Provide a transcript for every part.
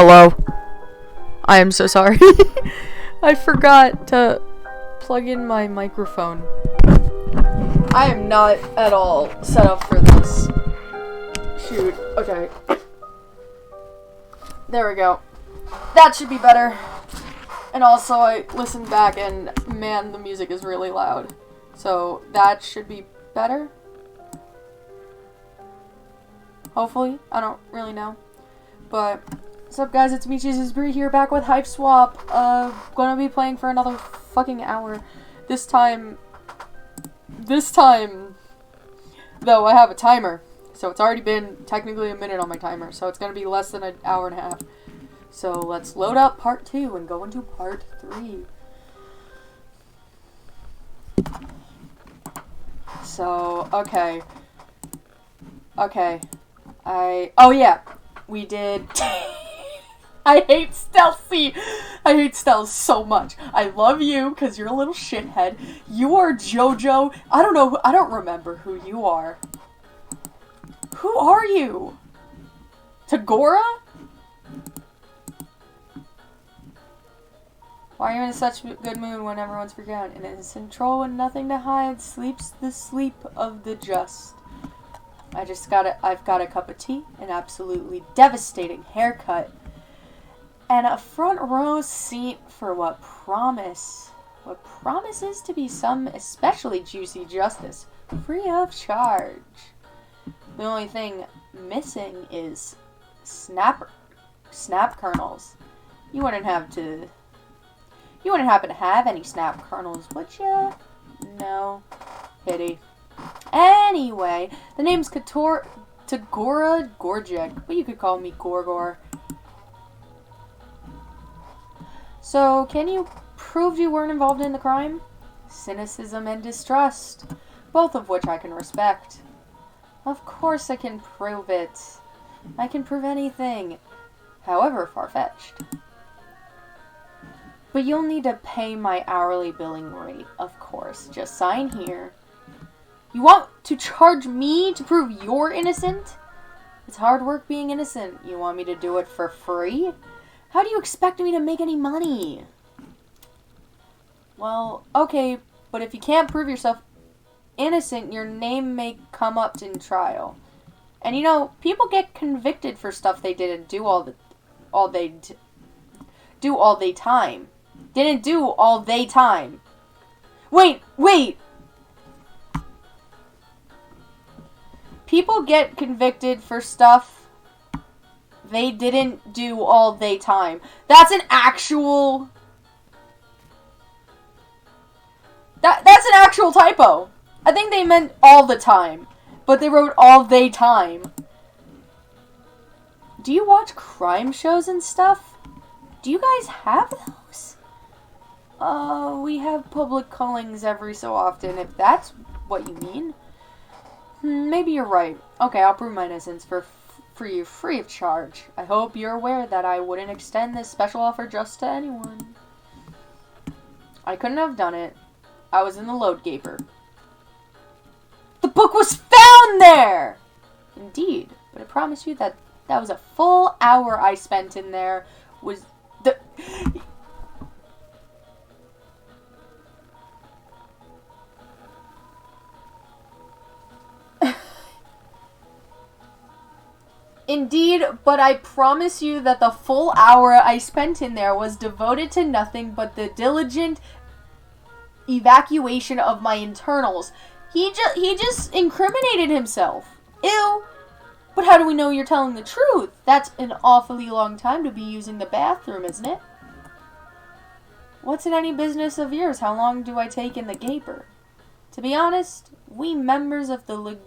Hello? I am so sorry. I forgot to plug in my microphone. I am not at all set up for this. Shoot. Okay. There we go. That should be better. And also, I listened back and, man, the music is really loud. So, that should be better. Hopefully. I don't really know. But, what's up, guys? It's me, Cheesus Plays here, back with Hiveswap. Gonna be playing for another fucking hour. This time, though, I have a timer. So, it's already been technically a minute on my timer. So, it's gonna be less than an hour and a half. So, let's load up part 2 and go into part 3. So, okay. Oh yeah, we did. I hate Stealth C. I hate Stealth so much. I love you, because you're a little shithead. You are JoJo. I don't know, I don't remember who you are. Who are you? Tagora? Why are you in such a good mood when everyone's forgotten? An innocent troll with nothing to hide sleeps the sleep of the just. I've got a cup of tea, an absolutely devastating haircut, and a front row seat for what promises to be some especially juicy justice, free of charge. The only thing missing is snap kernels. You wouldn't happen to have any snap kernels, would ya? No. Pity. Anyway, the name's Tagora Gorgic, but you could call me Gorgor. So, can you prove you weren't involved in the crime? Cynicism and distrust, both of which I can respect. Of course I can prove it. I can prove anything, however far-fetched. But you'll need to pay my hourly billing rate, of course. Just sign here. You want to charge me to prove you're innocent? It's hard work being innocent. You want me to do it for free? How do you expect me to make any money? Well, okay, but if you can't prove yourself innocent, your name may come up in trial. And you know, people get convicted for stuff they didn't do all the time. Didn't do all they time. Wait! People get convicted for stuff they didn't do all they time. That's an actual... That's an actual typo. I think they meant all the time, but they wrote all they time. Do you watch crime shows and stuff? Do you guys have those? We have public callings every so often, if that's what you mean. Maybe you're right. Okay, I'll prove my innocence for you free of charge. I hope you're aware that I wouldn't extend this special offer just to anyone. I couldn't have done it. I was in the load gaper. The book was found there! Indeed, but I promise you that was a full hour I spent in there. Indeed, but I promise you that the full hour I spent in there was devoted to nothing but the diligent evacuation of my internals. He just incriminated himself. Ew. But how do we know you're telling the truth? That's an awfully long time to be using the bathroom, isn't it? What's it any business of yours? How long do I take in the gaper? To be honest, we members of the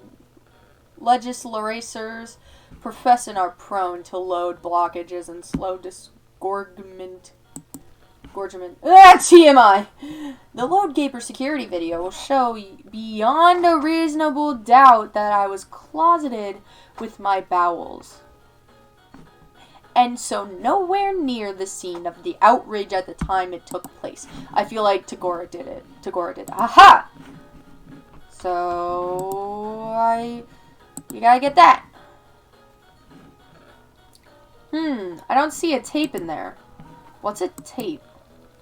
legislators professing are prone to load blockages and slow disgorgement. TMI! The load gaper security video will show beyond a reasonable doubt that I was closeted with my bowels. And so nowhere near the scene of the outrage at the time it took place. I feel like Tagora did it. Aha! So, you gotta get that. I don't see a tape in there. What's a tape?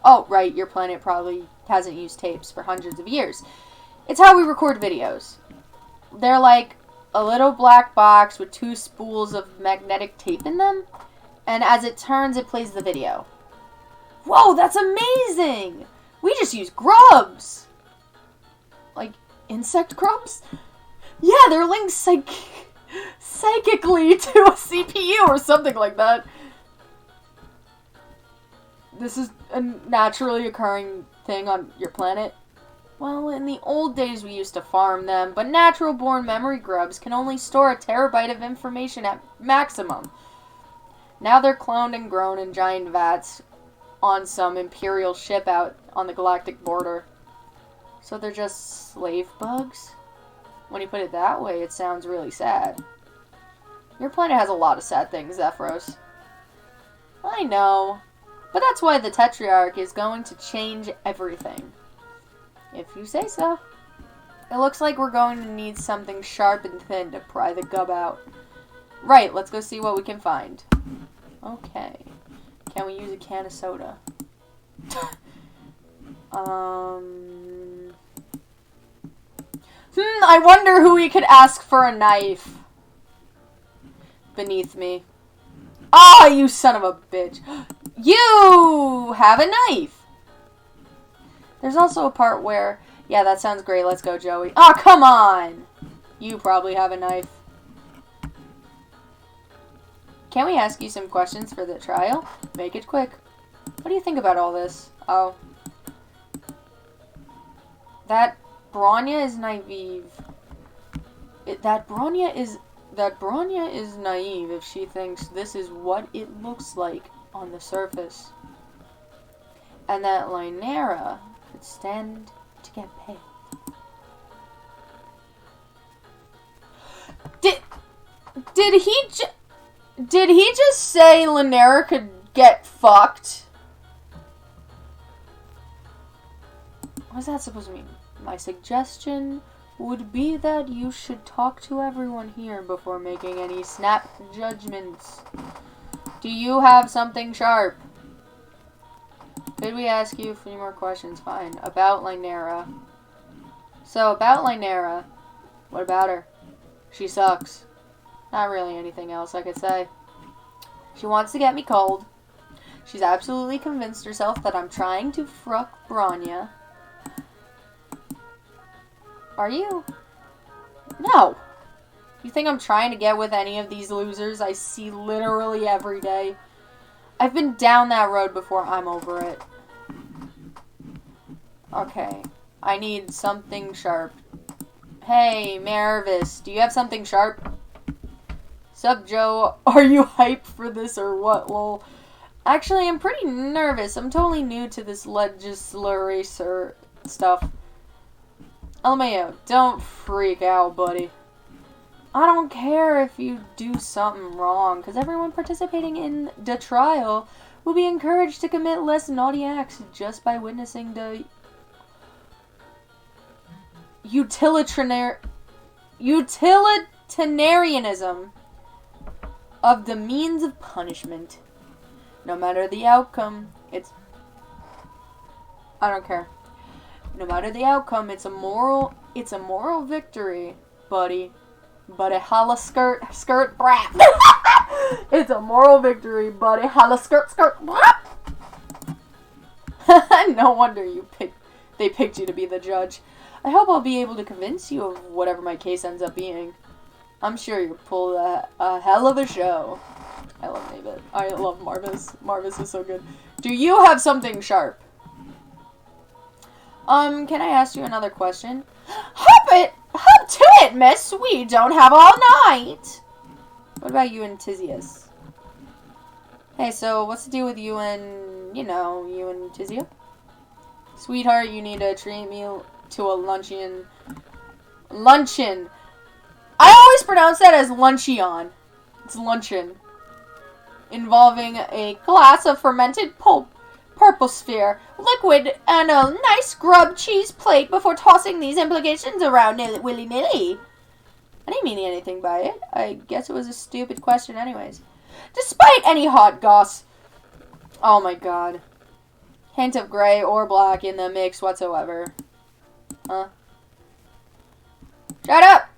Oh, right, your planet probably hasn't used tapes for hundreds of years. It's how we record videos. They're like a little black box with 2 spools of magnetic tape in them, and as it turns, it plays the video. Whoa, that's amazing! We just use grubs! Like, insect grubs? Yeah, they're linked psychically to a CPU or something like that. This is a naturally occurring thing on your planet. Well, in the old days we used to farm them, but natural-born memory grubs can only store a terabyte of information at maximum. Now they're cloned and grown in giant vats on some Imperial ship out on the galactic border. So they're just slave bugs? When you put it that way, it sounds really sad. Your planet has a lot of sad things, Zephyros. I know, but that's why the Tetrarch is going to change everything. If you say so. It looks like we're going to need something sharp and thin to pry the gub out. Right, let's go see what we can find. Okay. Can we use a can of soda? I wonder who we could ask for a knife. Beneath me. Ah, you son of a bitch. You have a knife. There's also a part where, yeah, that sounds great. Let's go, Joey. Oh, come on. You probably have a knife. Can we ask you some questions for the trial? Make it quick. What do you think about all this? Oh. That Bronya is naive. That Bronya is naive if she thinks this is what it looks like on the surface. And that Lynera could stand to get paid. Did he just say Lynera could get fucked? What's that supposed to mean? My suggestion would be that you should talk to everyone here before making any snap judgments. Do you have something sharp? Could we ask you a few more questions? Fine. About Lynera. So, about Lynera. What about her? She sucks. Not really anything else I could say. She wants to get me cold. She's absolutely convinced herself that I'm trying to fruck Bronya. Are you? No. You think I'm trying to get with any of these losers I see literally every day? I've been down that road before. I'm over it. Okay. I need something sharp. Hey, Marvis, do you have something sharp? Sup, Joe? Are you hyped for this or what, lol? Actually, I'm pretty nervous. I'm totally new to this legislature stuff. LMAO, don't freak out, buddy. I don't care if you do something wrong, because everyone participating in the trial will be encouraged to commit less naughty acts just by witnessing the utilitarianism of the means of punishment. No matter the outcome, I don't care. No matter the outcome, it's a moral victory, buddy. Buddy, holla skirt brap. It's a moral victory, buddy. Holla skirt brap. No wonder they picked you to be the judge. I hope I'll be able to convince you of whatever my case ends up being. I'm sure you'll pull a hell of a show. I love David. I love Marvis. Marvis is so good. Do you have something sharp? Can I ask you another question? Hop to it, miss. We don't have all night. What about you and Tizius? Hey, so what's the deal with you and Tizia? Sweetheart, you need to treat me to a luncheon. Luncheon. I always pronounce that as luncheon. It's luncheon. Involving a glass of fermented purple sphere, liquid, and a nice grub cheese plate before tossing these implications around willy-nilly. I didn't mean anything by it. I guess it was a stupid question anyways. despite any hot goss. Oh my god. Hint of gray or black in the mix whatsoever. Huh? Shut up!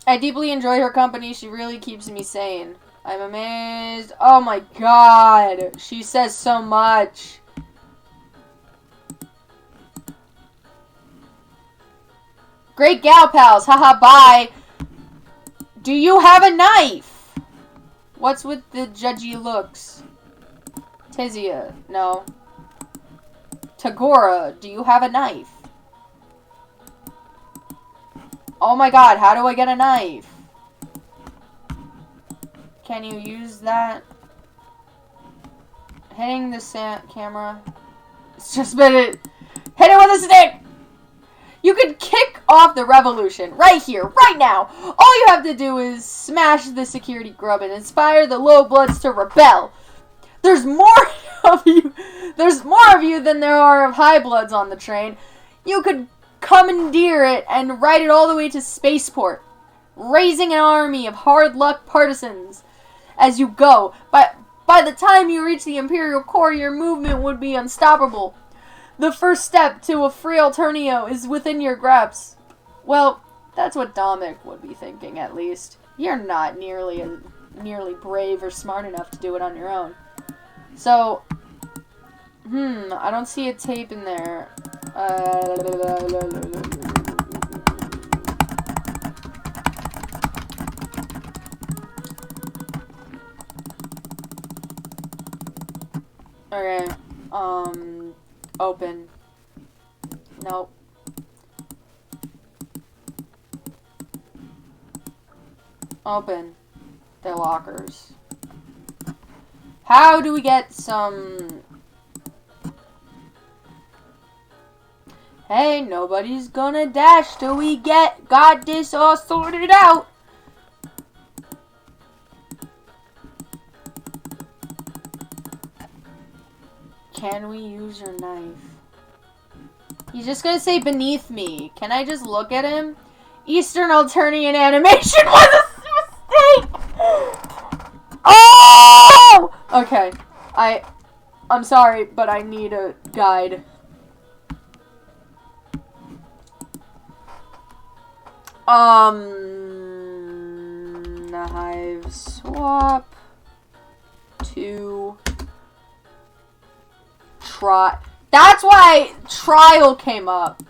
I deeply enjoy her company. She really keeps me sane. I'm amazed. Oh my god. She says so much. Great gal pals. Haha, bye. Do you have a knife? What's with the judgy looks? Tizia. No. Tagora. Do you have a knife? Oh my god, how do I get a knife? Can you use that? Hitting the camera. It's just been it. Hit it with a stick! You could kick off the revolution right here, right now. All you have to do is smash the security grub and inspire the low bloods to rebel. There's more of you. There's more of you than there are of high bloods on the train. You could commandeer it and ride it all the way to spaceport, raising an army of hard luck partisans as you go. But by the time you reach the Imperial Core, your movement would be unstoppable. The first step to a free alternio is within your grasp. Well, that's what Dominic would be thinking, at least. You're not nearly brave or smart enough to do it on your own. So, I don't see a tape in there. Okay, open. Nope. Open their lockers. How do we get some... Hey, nobody's gonna dash till we got this all sorted out. Can we use your knife? He's just gonna say beneath me. Can I just look at him? Eastern Alternian animation was a mistake! Oh! Okay. I'm sorry, but I need a guide. Hiveswap to try. That's why trial came up.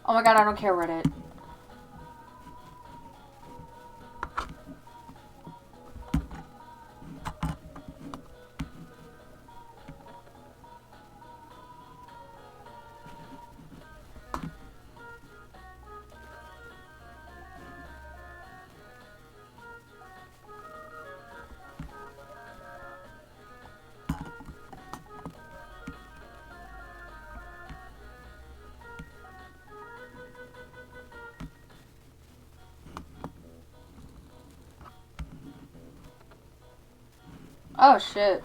Oh my god, I don't care, Reddit. Oh shit.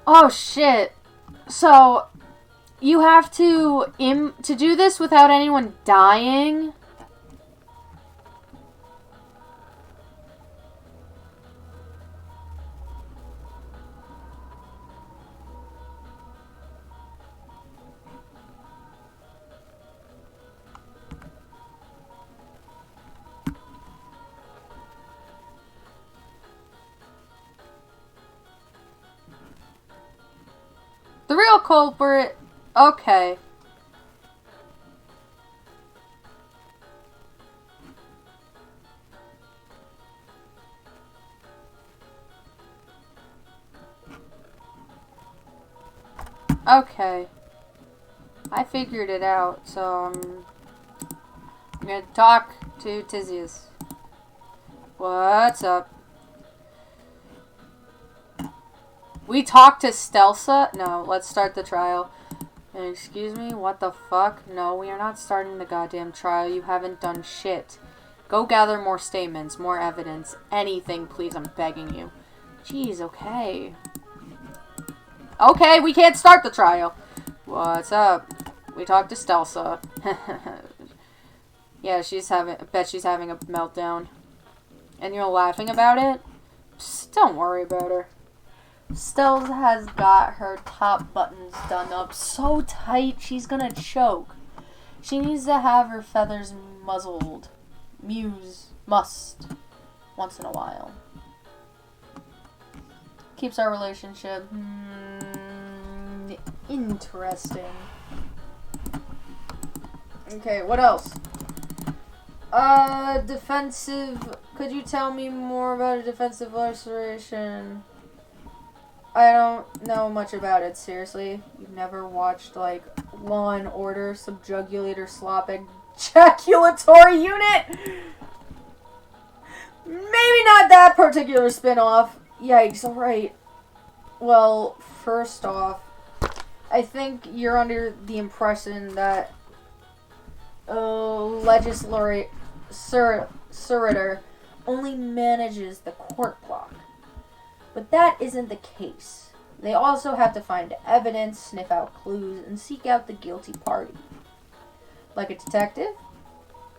Oh shit. So you have to do this without anyone dying. The real culprit. Okay. Okay. I figured it out, so I'm I'm gonna talk to Cheesus. What's up? We talked to Stelsa? No, let's start the trial. Excuse me? What the fuck? No, we are not starting the goddamn trial. You haven't done shit. Go gather more statements, more evidence. Anything, please. I'm begging you. Jeez, okay. Okay, we can't start the trial. What's up? We talked to Stelsa. Yeah, I bet she's having a meltdown. And you're laughing about it? Psst, don't worry about her. Stelz has got her top buttons done up so tight she's gonna choke. She needs to have her feathers muzzled. Must. Once in a while. Keeps our relationship interesting. Okay, what else? Defensive. Could you tell me more about a defensive laceration? I don't know much about it, seriously. You've never watched, like, Law and Order, Subjugulator, Slop, Ejaculatory Unit? Maybe not that particular spin-off. Yikes, alright. Well, first off, I think you're under the impression that legislator only manages the court block. But that isn't the case. They also have to find evidence, sniff out clues, and seek out the guilty party. Like a detective?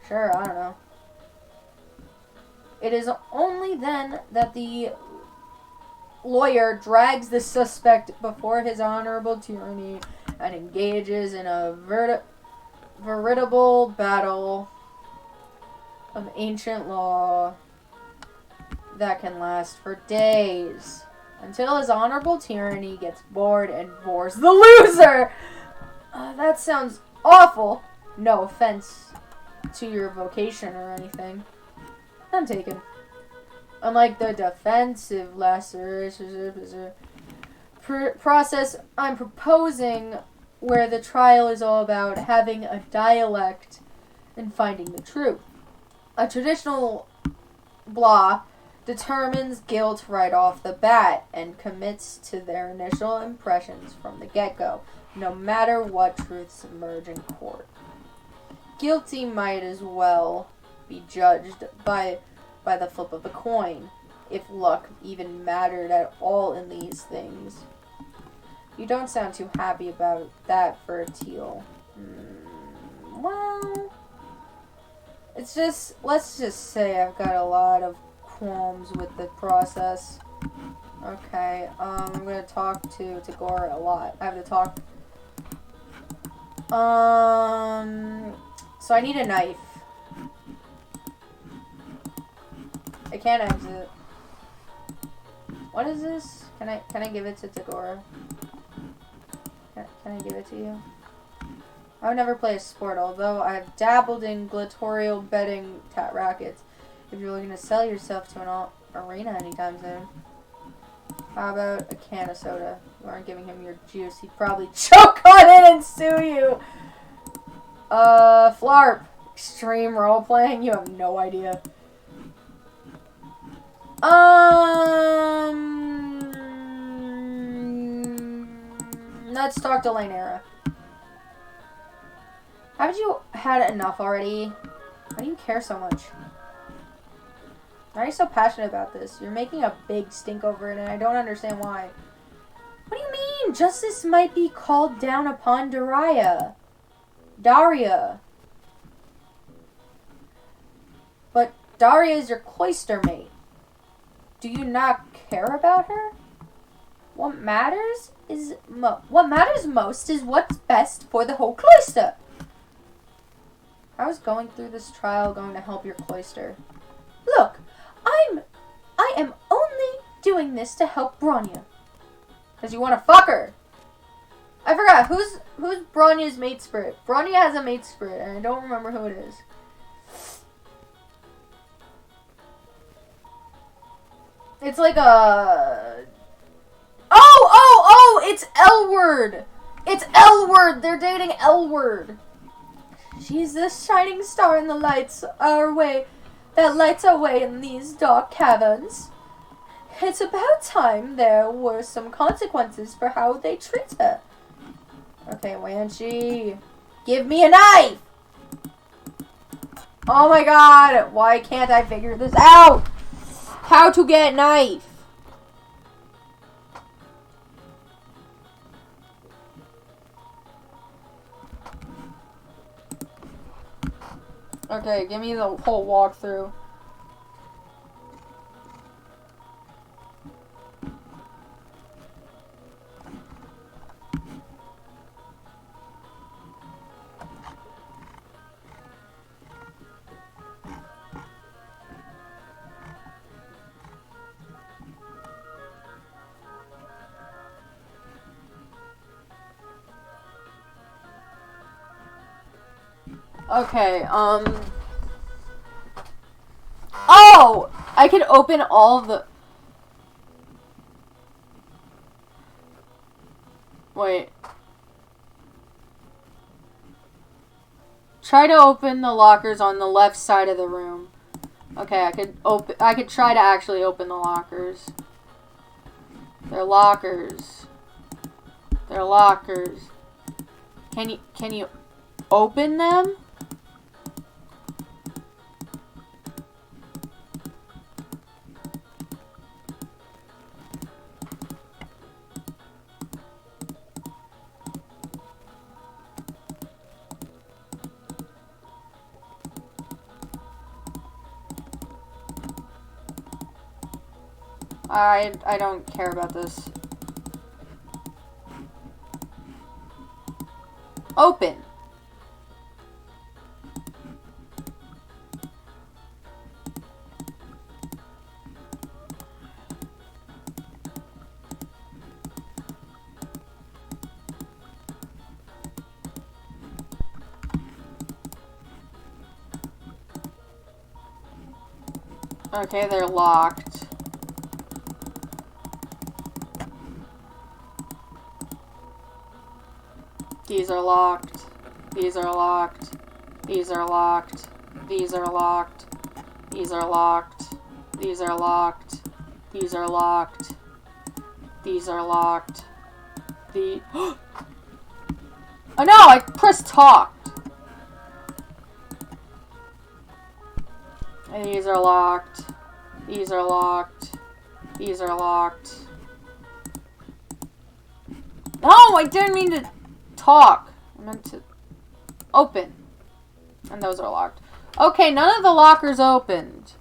Sure, I don't know. It is only then that the lawyer drags the suspect before his honorable tyranny and engages in a veritable battle of ancient law that can last for days until his honorable tyranny gets bored and bores the loser. That sounds awful. No offense to your vocation or anything. I'm taken. Unlike the defensive laceration process I'm proposing, where the trial is all about having a dialect and finding the truth. A traditional blah determines guilt right off the bat and commits to their initial impressions from the get-go, no matter what truths emerge in court. Guilty might as well be judged by the flip of a coin, if luck even mattered at all in these things. You don't sound too happy about that for a teal. Well, it's just, let's just say I've got a lot of qualms with the process. Okay, I'm gonna talk to Tegori a lot. I have to talk. So I need a knife. I can't exit. What is this? Can I give it to Tegora? Can I give it to you? I would never play a sport, although I have dabbled in gladiatorial betting rackets. If you're looking to sell yourself to an arena anytime soon. How about a can of soda? You aren't giving him your juice. He'd probably choke on it and sue you. Flarp. Extreme role playing? You have no idea. Let's talk to Lainera. Haven't you had enough already? Why do you care so much? Why are you so passionate about this? You're making a big stink over it, and I don't understand why. What do you mean? Justice might be called down upon Daria. But Daria is your cloister mate. Do you not care about her? What matters most is what's best for the whole cloister. How is going through this trial going to help your cloister? Look, I am only doing this to help Bronya. Because you want to fuck her. I forgot, who's Bronya's mate spirit? Bronya has a mate spirit, and I don't remember who it is. It's like a... Oh! It's L-Word! It's L-Word! They're dating L-Word! She's the shining star in the lights our way, that lights our way in these dark caverns. It's about time there were some consequences for how they treat her. Okay, Wanchi, give me a knife! Oh my god, why can't I figure this out? How to get knife? Okay, give me the whole walkthrough. Okay, oh! I could open all the... Wait. Try to open the lockers on the left side of the room. Okay, I could try to actually open the lockers. They're lockers. They're lockers. Can you open them? I don't care about this. Open. Okay, they're locked. These are locked. These are locked. These are locked. These are locked. These are locked. These are locked. These are locked. These are locked. The oh no! I pressed talk. These are locked. These are locked. These are locked. No, I didn't mean to talk. I meant to open. And those are locked. Okay, none of the lockers opened.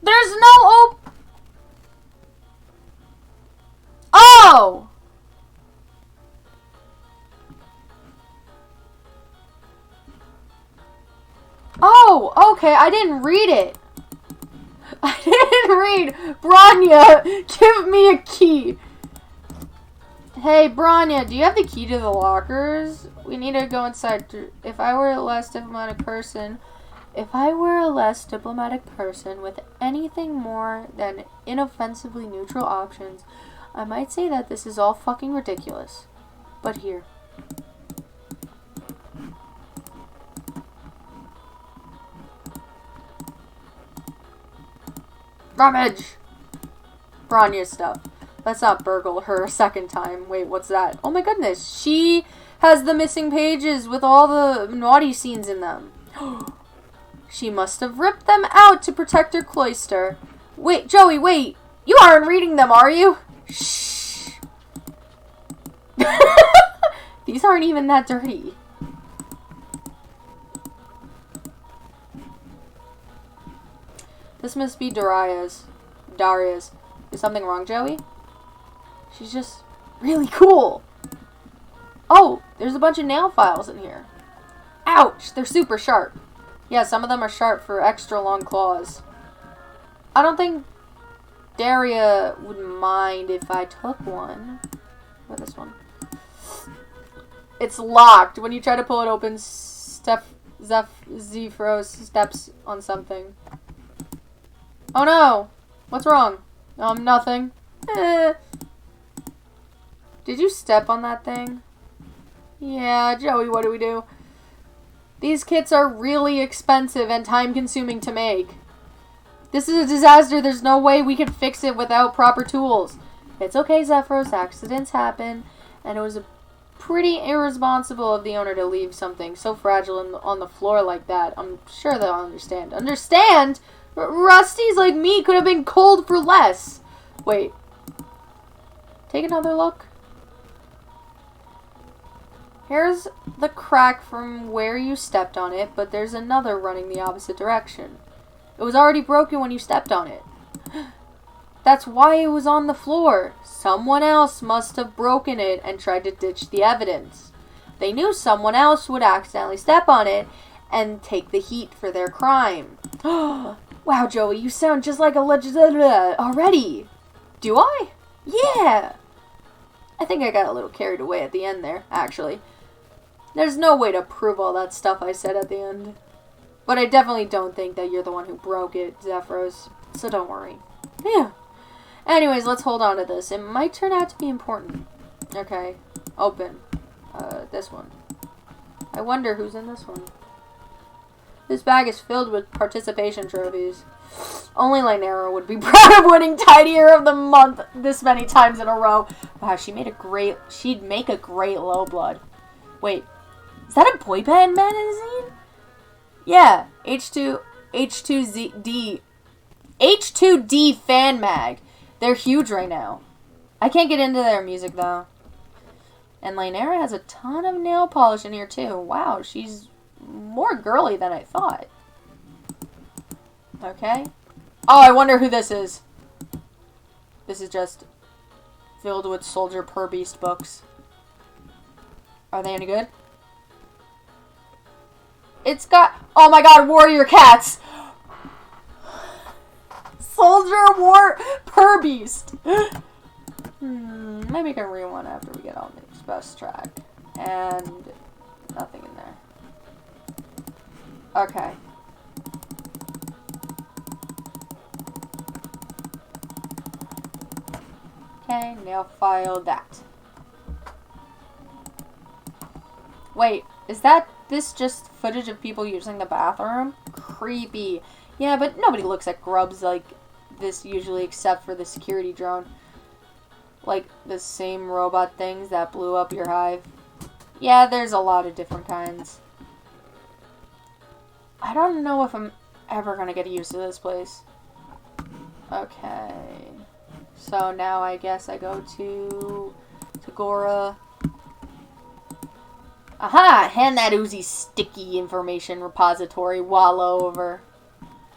There's no Oh! Oh, okay, I didn't read it. I didn't read. Branya, give me a key. Hey, Branya, do you have the key to the lockers? We need to go inside. If I were a less diplomatic person with anything more than inoffensively neutral options, I might say that this is all fucking ridiculous. But here. Rummage! Branya's stuff. Let's not burgle her a second time. Wait, what's that? Oh my goodness. She has the missing pages with all the naughty scenes in them. She must have ripped them out to protect her cloister. Wait, Joey, wait. You aren't reading them, are you? Shh. These aren't even that dirty. This must be Daria's. Is something wrong, Joey? She's just really cool. Oh, there's a bunch of nail files in here. Ouch, they're super sharp. Yeah, some of them are sharp for extra long claws. I don't think Daria would mind if I took one. What this one? It's locked. When you try to pull it open, Zephyros steps on something. Oh no! What's wrong? Nothing. Did you step on that thing? Yeah, Joey, what do we do? These kits are really expensive and time-consuming to make. This is a disaster. There's no way we can fix it without proper tools. It's okay, Zephyros. Accidents happen. And it was pretty irresponsible of the owner to leave something so fragile on the floor like that. I'm sure they'll understand. Understand? Rusties like me could have been cold for less. Wait. Take another look. Here's the crack from where you stepped on it, but there's another running the opposite direction. It was already broken when you stepped on it. That's why it was on the floor. Someone else must have broken it and tried to ditch the evidence. They knew someone else would accidentally step on it and take the heat for their crime. Wow, Joey, you sound just like a legend already. Do I? Yeah. I think I got a little carried away at the end there, actually. There's no way to prove all that stuff I said at the end. But I definitely don't think that you're the one who broke it, Zephyros. So don't worry. Yeah. Anyways, let's hold on to this. It might turn out to be important. Okay. Open. This one. I wonder who's in this one. This bag is filled with participation trophies. Only Lynera would be proud of winning Tidier of the Month this many times in a row. Wow, she'd make a great low blood. Wait, is that a boy band magazine? Yeah, H2D fan mag. They're huge right now. I can't get into their music though. And Lynera has a ton of nail polish in here too. Wow, she's more girly than I thought. Okay. Oh, I wonder who this is. This is just filled with Soldier Per Beast books. Are they any good? It's got... Oh my god, Warrior Cats! Soldier Per Beast! Maybe I can read one after we get on the best track. And nothing in there. Okay. Okay, now file that. Wait, is this just footage of people using the bathroom? Creepy. Yeah, but nobody looks at grubs like this usually except for the security drone. Like the same robot things that blew up your hive. Yeah, there's a lot of different kinds. I don't know if I'm ever gonna get used to this place. Okay. So now I guess I go to Gora. Aha! Hand that Uzi sticky information repository wallow over.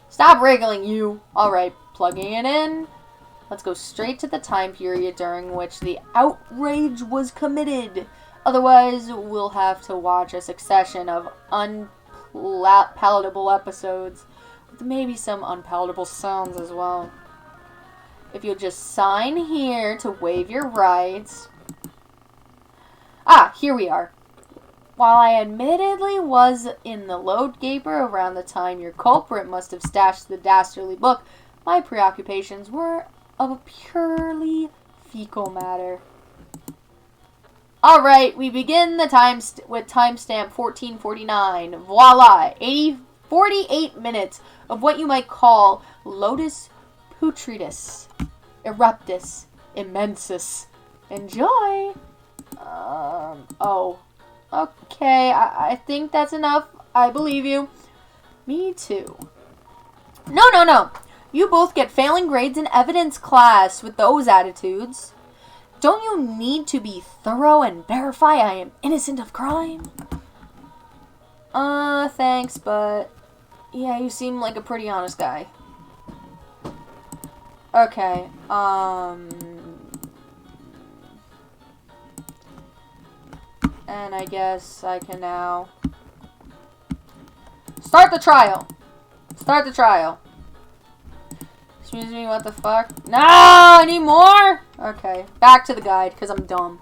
Stop wriggling, you! Alright, plugging it in. Let's go straight to the time period during which the outrage was committed. Otherwise, we'll have to watch a succession of unpalatable episodes with maybe some unpalatable sounds as well. If you'll just sign here to waive your rights. Ah, here we are. While I admittedly was in the load gaper around the time your culprit must have stashed the dastardly book, my preoccupations were of a purely fecal matter. Alright, we begin the with timestamp 1449. Voila! 48 minutes of what you might call Lotus Putridus, Eruptus, Immensus. Enjoy! Oh. Okay, I think that's enough. I believe you. Me too. No. You both get failing grades in evidence class with those attitudes. Don't you need to be thorough and verify I am innocent of crime? Thanks, but... yeah, you seem like a pretty honest guy. Okay, and I guess I can now... start the trial! Start the trial. Excuse me, what the fuck? No! I need more! Okay, back to the guide, because I'm dumb.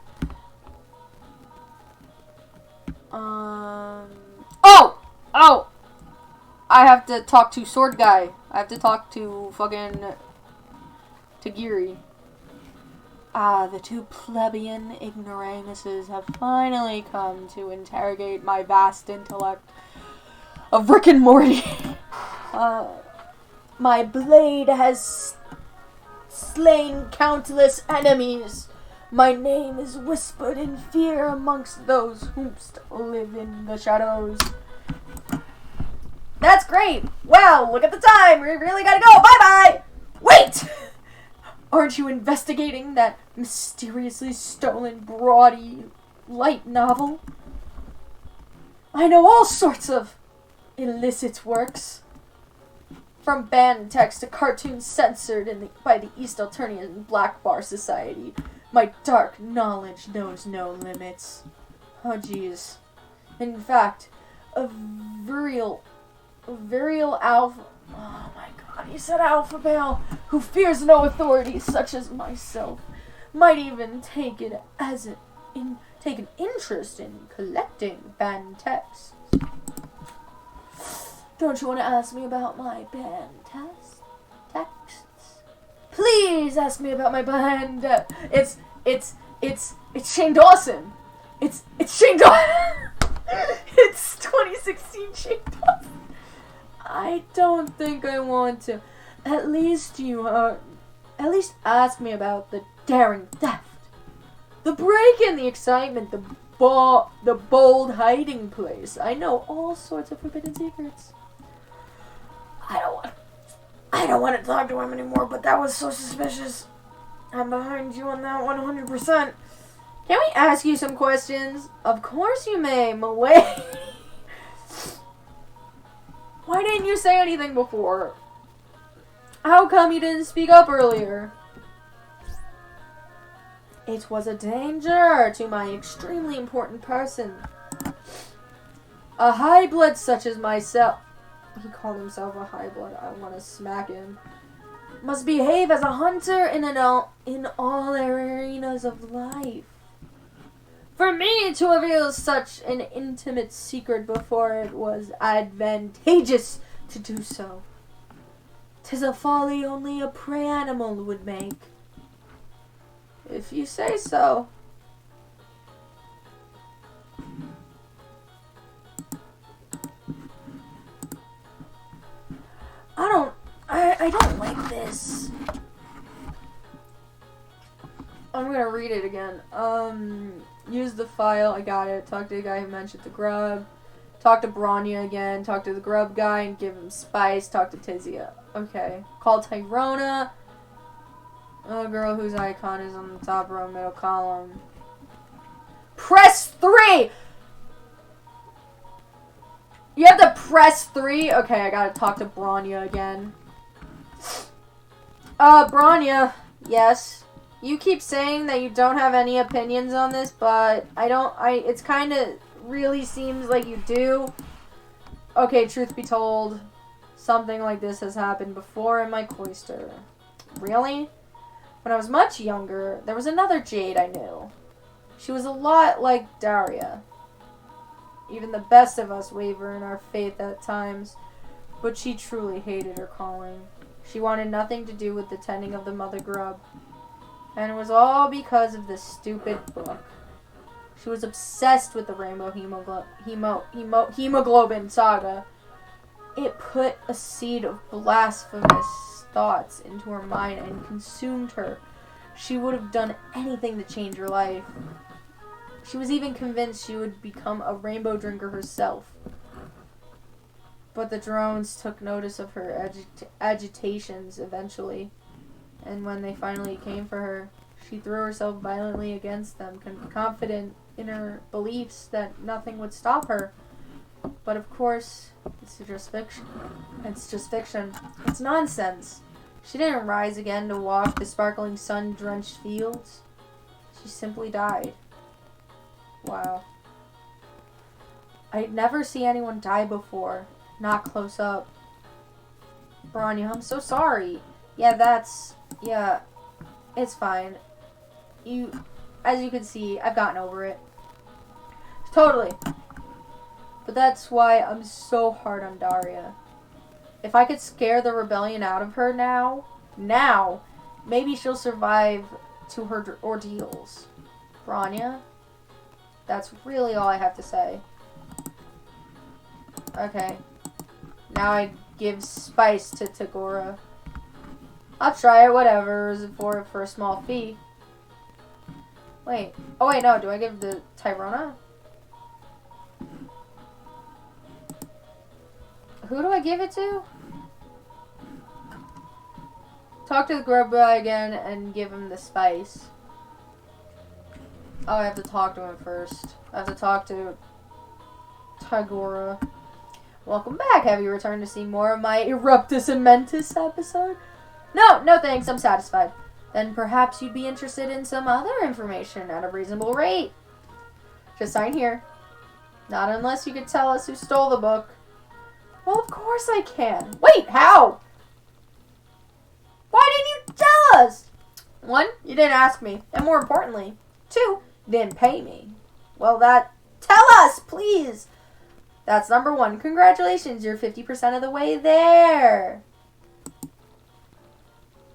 Oh! I have to talk to Sword Guy. I have to talk to fucking... Tegiri. Ah, the two plebeian ignoramuses have finally come to interrogate my vast intellect of Rick and Morty. My blade has slain countless enemies. My name is whispered in fear amongst those who live in the shadows. That's great. Wow, look at the time. We really gotta go. Bye-bye. Wait! Aren't you investigating that mysteriously stolen Brody light novel? I know all sorts of illicit works. From banned text to cartoons censored by the East Alternian Black Bar Society. My dark knowledge knows no limits. Oh, jeez. In fact, a virile alpha... Oh, my God, he said alpha male, who fears no authority such as myself, might even take an interest in collecting banned texts. Don't you want to ask me about my banned texts? Please ask me about my banned... It's Shane Dawson. It's Shane Dawson. It's 2016 Shane Dawson. I don't think I want to. At least ask me about the daring theft, the break-in, the excitement, the bold hiding place. I know all sorts of forbidden secrets. I don't want to talk to him anymore, but that was so suspicious. I'm behind you on that 100%. Can we ask you some questions? Of course you may, Malay. Why didn't you say anything before? How come you didn't speak up earlier? It was a danger to my extremely important person. A high blood such as myself. He called himself a high blood. I want to smack him. Must behave as a hunter in all arenas of life. For me to reveal such an intimate secret before it was advantageous to do so. 'Tis a folly only a prey animal would make. If you say so. I don't like this. I'm gonna read it again. Use the file, I got it. Talk to the guy who mentioned the grub. Talk to Bronya again. Talk to the grub guy and give him spice. Talk to Tizia. Okay. Call Tyrona. A girl whose icon is on the top row, middle column. Press 3! You have to press 3? Okay, I gotta talk to Bronya again. Bronya. Yes. You keep saying that you don't have any opinions on this, but it's kinda really seems like you do. Okay, truth be told, something like this has happened before in my cloister. Really? When I was much younger, there was another Jade I knew. She was a lot like Daria. Even the best of us waver in our faith at times, but she truly hated her calling. She wanted nothing to do with the tending of the mother grub. And it was all because of this stupid book. She was obsessed with the Rainbow Hemoglobin saga. It put a seed of blasphemous thoughts into her mind and consumed her. She would have done anything to change her life. She was even convinced she would become a rainbow drinker herself. But the drones took notice of her agitations eventually. And when they finally came for her, she threw herself violently against them, confident in her beliefs that nothing would stop her. But of course, it's just fiction. It's nonsense. She didn't rise again to walk the sparkling sun-drenched fields. She simply died. Wow. I'd never see anyone die before. Not close up. Bronya, I'm so sorry. Yeah, it's fine. As you can see, I've gotten over it. Totally. But that's why I'm so hard on Daria. If I could scare the rebellion out of her now, maybe she'll survive to her ordeals. Branya? That's really all I have to say. Okay. Now I give spice to Tagora. I'll try it, whatever. Is it for a small fee? Wait. Oh, wait, no. Do I give the Tyrona? Who do I give it to? Talk to the grub guy again and give him the spice. Oh, I have to talk to him first. I have to talk to Tagora. Welcome back. Have you returned to see more of my Eruptus Immentus episode? No, no thanks. I'm satisfied. Then perhaps you'd be interested in some other information at a reasonable rate. Just sign here. Not unless you could tell us who stole the book. Well, of course I can. Wait, how? Why didn't you tell us? 1, you didn't ask me. And more importantly, 2, you didn't pay me. Well, tell us, please. That's number 1. Congratulations, you're 50% of the way there.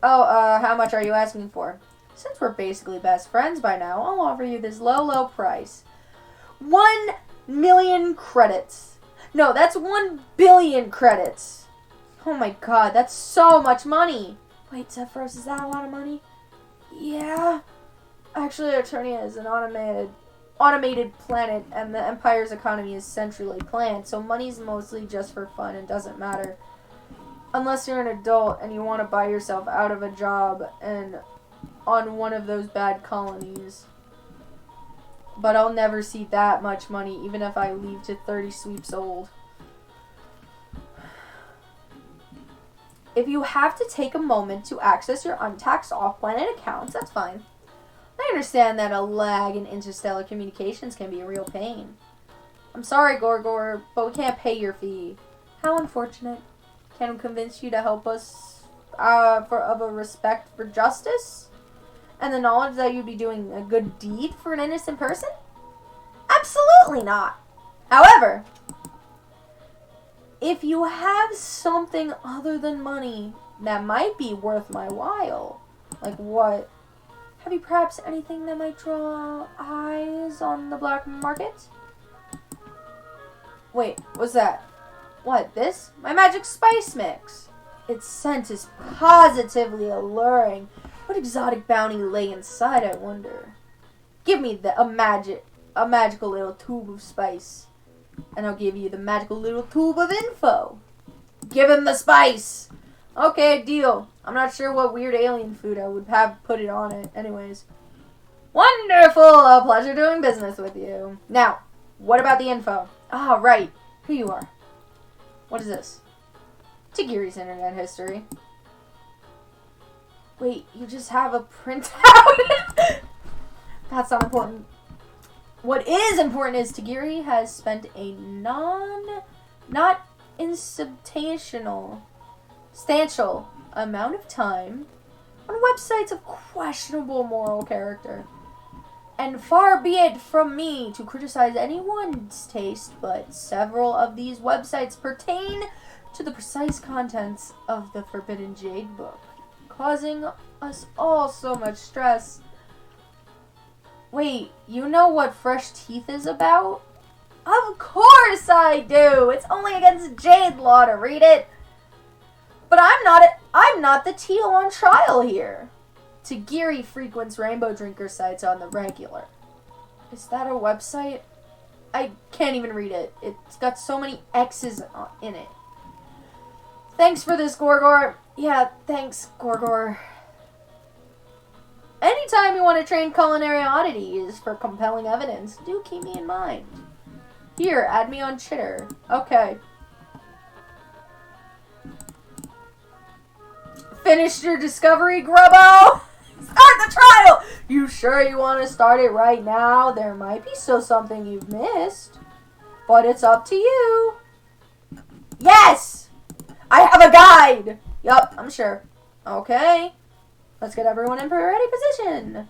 Oh, how much are you asking for? Since we're basically best friends by now, I'll offer you this low, low price. 1 million credits. No, that's 1 billion credits. Oh my god, that's so much money. Wait, Zephyros, is that a lot of money? Yeah. Actually, Eternia is an automated planet, and the Empire's economy is centrally planned, so money's mostly just for fun and doesn't matter. Unless you're an adult and you want to buy yourself out of a job and on one of those bad colonies. But I'll never see that much money, even if I leave to 30 sweeps old. If you have to take a moment to access your untaxed off-planet accounts, that's fine. I understand that a lag in interstellar communications can be a real pain. I'm sorry, Gorgor, but we can't pay your fee. How unfortunate. Can we convince you to help us of a respect for justice? And the knowledge that you'd be doing a good deed for an innocent person? Absolutely not. However, if you have something other than money that might be worth my while, like what? Have you perhaps anything that might draw eyes on the black market? Wait, what's that? What, this? My magic spice mix. Its scent is positively alluring. What exotic bounty lay inside, I wonder? Give me a magical little tube of spice, and I'll give you the magical little tube of info. Give him the spice! Okay, deal. I'm not sure what weird alien food I would have put it on it. Anyways. Wonderful! A pleasure doing business with you. Now, what about the info? Ah, right. Here you are. What is this? Tegiri's internet history. Wait, you just have a printout? That's not important. What is important is Tegiri has spent a not insubstantial amount of time on websites of questionable moral character. And far be it from me to criticize anyone's taste, but several of these websites pertain to the precise contents of the Forbidden Jade book, causing us all so much stress. Wait, you know what Fresh Teeth is about? Of course I do! It's only against Jade law to read it. But I'm not the teal on trial here. Tegiri frequents rainbow drinker sites on the regular. Is that a website? I can't even read it. It's got so many X's in it. Thanks for this, Gorgor. Yeah, thanks, Gorgor. Anytime you want to train culinary oddities for compelling evidence, do keep me in mind. Here, add me on Chitter. Okay. Finished your discovery, Grubbo? Start the trial! You sure you want to start it right now? There might be still something you've missed. But it's up to you. Yes! I have a guide! Yup, I'm sure. Okay. Let's get everyone in ready position.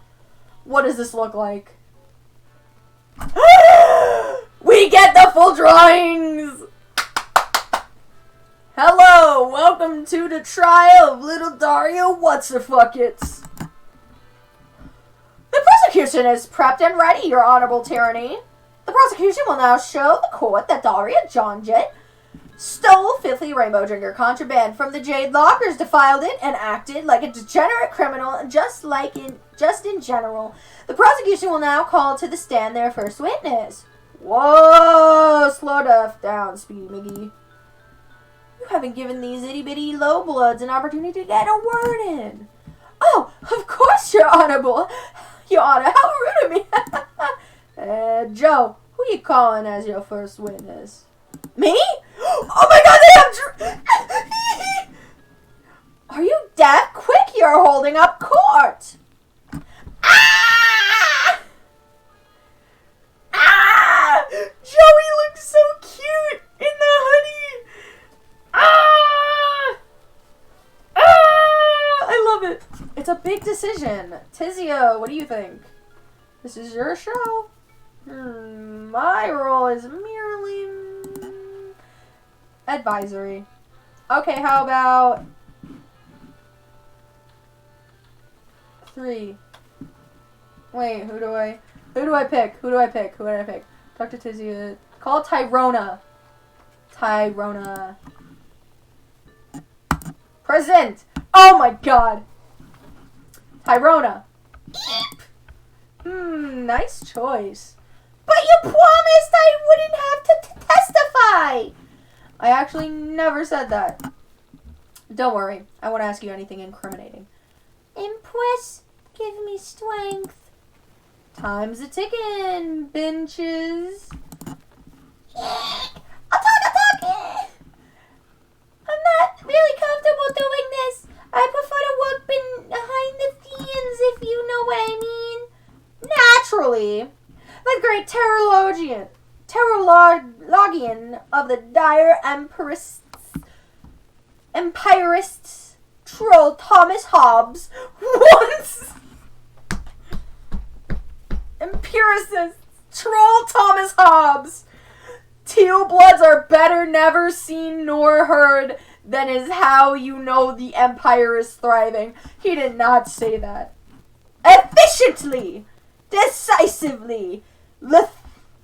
What does this look like? We get the full drawings! Hello, welcome to the trial of little Dario What's-a-Fuckets. petition is prepped and ready, Your Honorable Tyranny. The prosecution will now show the court that Daria Johnjet stole filthy rainbow drinker contraband from the Jade lockers, defiled it, and acted like a degenerate criminal, just in general. The prosecution will now call to the stand their first witness. Whoa, slow down, Speedy McGee. You haven't given these itty-bitty low-bloods an opportunity to get a word in. Oh, of course, Your Honorable. Your Honor, how rude of me. Joe, who you calling as your first witness? Me? Oh my god, they have Are you deaf? Quick, you're holding up court. Ah! Ah! Joey looks so cute in the hoodie. Ah! Ah! I love it. It's a big decision. Tizia, what do you think? This is your show. My role is merely advisory. Okay, how about 3? Wait, who do I pick? Who do I pick? Dr. Tizia. Call Tyrona. Present! Oh my god! Tyrona. Nice choice. But you promised I wouldn't have to testify! I actually never said that. Don't worry, I won't ask you anything incriminating. Impress, give me strength. Time's a ticking, benches. I'll talk. I'm not really comfortable doing this. I prefer to work behind the scenes, if you know what I mean. Naturally. The great Terrorlogian of the dire empirists, troll Thomas Hobbes, once... Empiricists, troll Thomas Hobbes. Teal bloods are better never seen nor heard than is how you know the empire is thriving. He did not say that. Efficiently, decisively,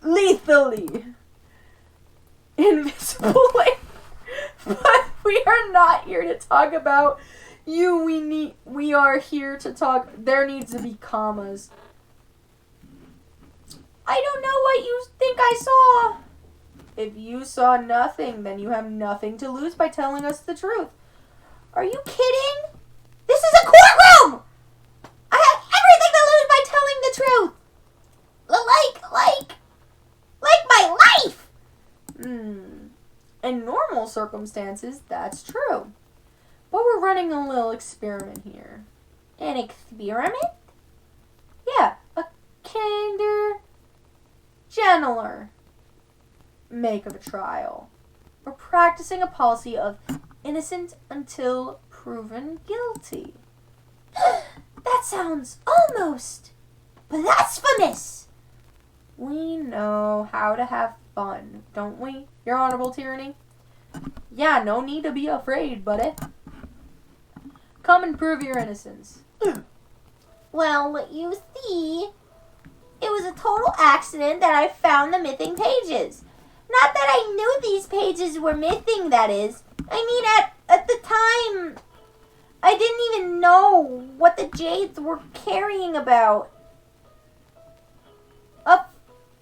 lethally, invisibly. But we are not here to talk about you. We are here to talk. There needs to be commas. I don't know what you think I saw. If you saw nothing, then you have nothing to lose by telling us the truth. Are you kidding? This is a courtroom! I have everything to lose by telling the truth. Like my life! In normal circumstances, that's true. But we're running a little experiment here. An experiment? Yeah, a kinder, gentler make of a trial. We're practicing a policy of innocent until proven guilty. That sounds almost blasphemous. We know how to have fun, don't we, Your Honorable Tyranny? Yeah, no need to be afraid, buddy. Come and prove your innocence. Well, you see, it was a total accident that I found the missing pages. Not that I knew these pages were missing, that is. I mean, at the time, I didn't even know what the Jades were carrying about.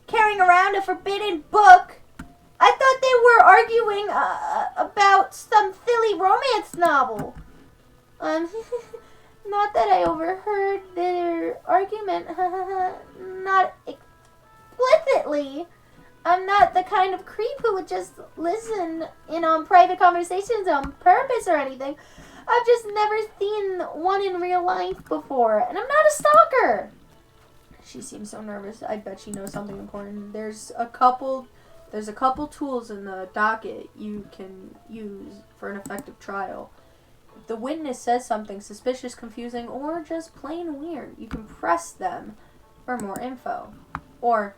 Carrying around a forbidden book. I thought they were arguing about some silly romance novel. Not that I overheard their argument. Not explicitly. I'm not the kind of creep who would just listen in on private conversations on purpose or anything. I've just never seen one in real life before, and I'm not a stalker. She seems so nervous. I bet she knows something important. There's a couple tools in the docket you can use for an effective trial. If the witness says something suspicious, confusing, or just plain weird, you can press them for more info. Or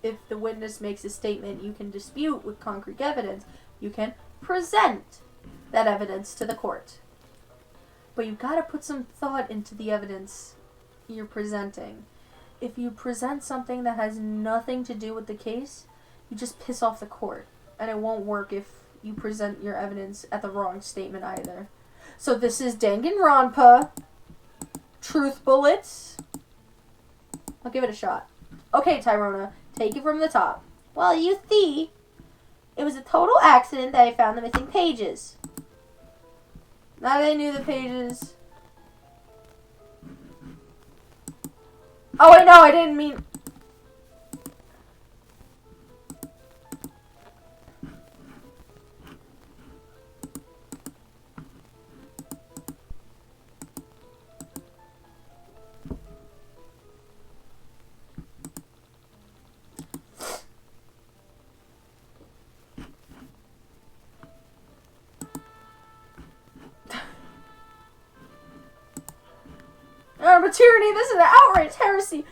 if the witness makes a statement you can dispute with concrete evidence, you can present that evidence to the court. But you've got to put some thought into the evidence you're presenting. if you present something that has nothing to do with the case, you just piss off the court. And it won't work if you present your evidence at the wrong statement either. So this is Danganronpa. Truth bullets. I'll give it a shot. Okay, Tyrona, take it from the top. Well, you see, it was a total accident that I found the missing pages. Now they knew the pages. Oh, wait, no, I didn't mean... tyranny, this is an outright heresy.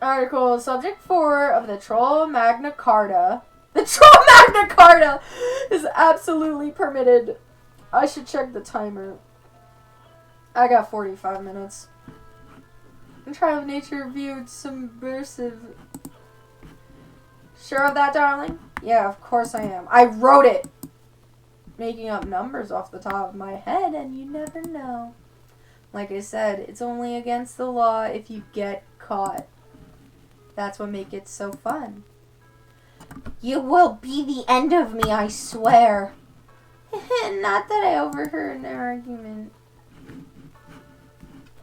Article subject 4 of the Troll Magna Carta. The Troll Magna Carta is absolutely permitted. I should check the timer. I got 45 minutes. Trial of nature viewed subversive. Sure of that, darling? Yeah, of course I am. I wrote it! Making up numbers off the top of my head, and you never know. Like I said, it's only against the law if you get caught. That's what makes it so fun. You will be the end of me, I swear. Not that I overheard an argument.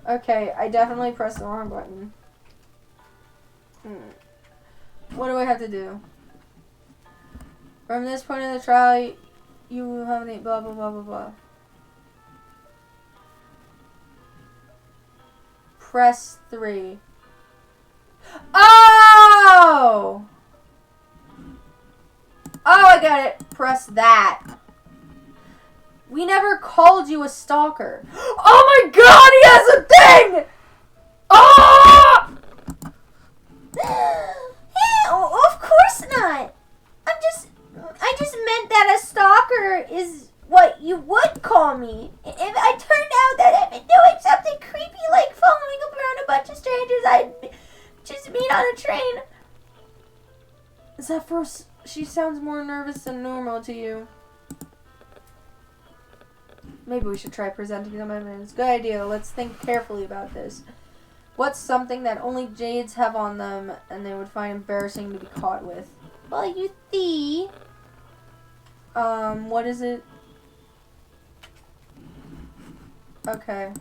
Okay, I definitely pressed the wrong button. What do I have to do? From this point in the trial, you have any blah blah blah blah blah. Press 3. Oh! Oh, I got it. Press that. We never called you a stalker. Oh my god, he has a thing! Oh! Of course not. I just meant that a stalker is what you would call me. If I turned out that I've been doing something creepy like following around a bunch of strangers I'd just meet on a train. Zephyros, she sounds more nervous than normal to you. Maybe we should try presenting them evidence. Good idea. Let's think carefully about this. What's something that only Jades have on them and they would find embarrassing to be caught with? Well, you see... what is it? Okay.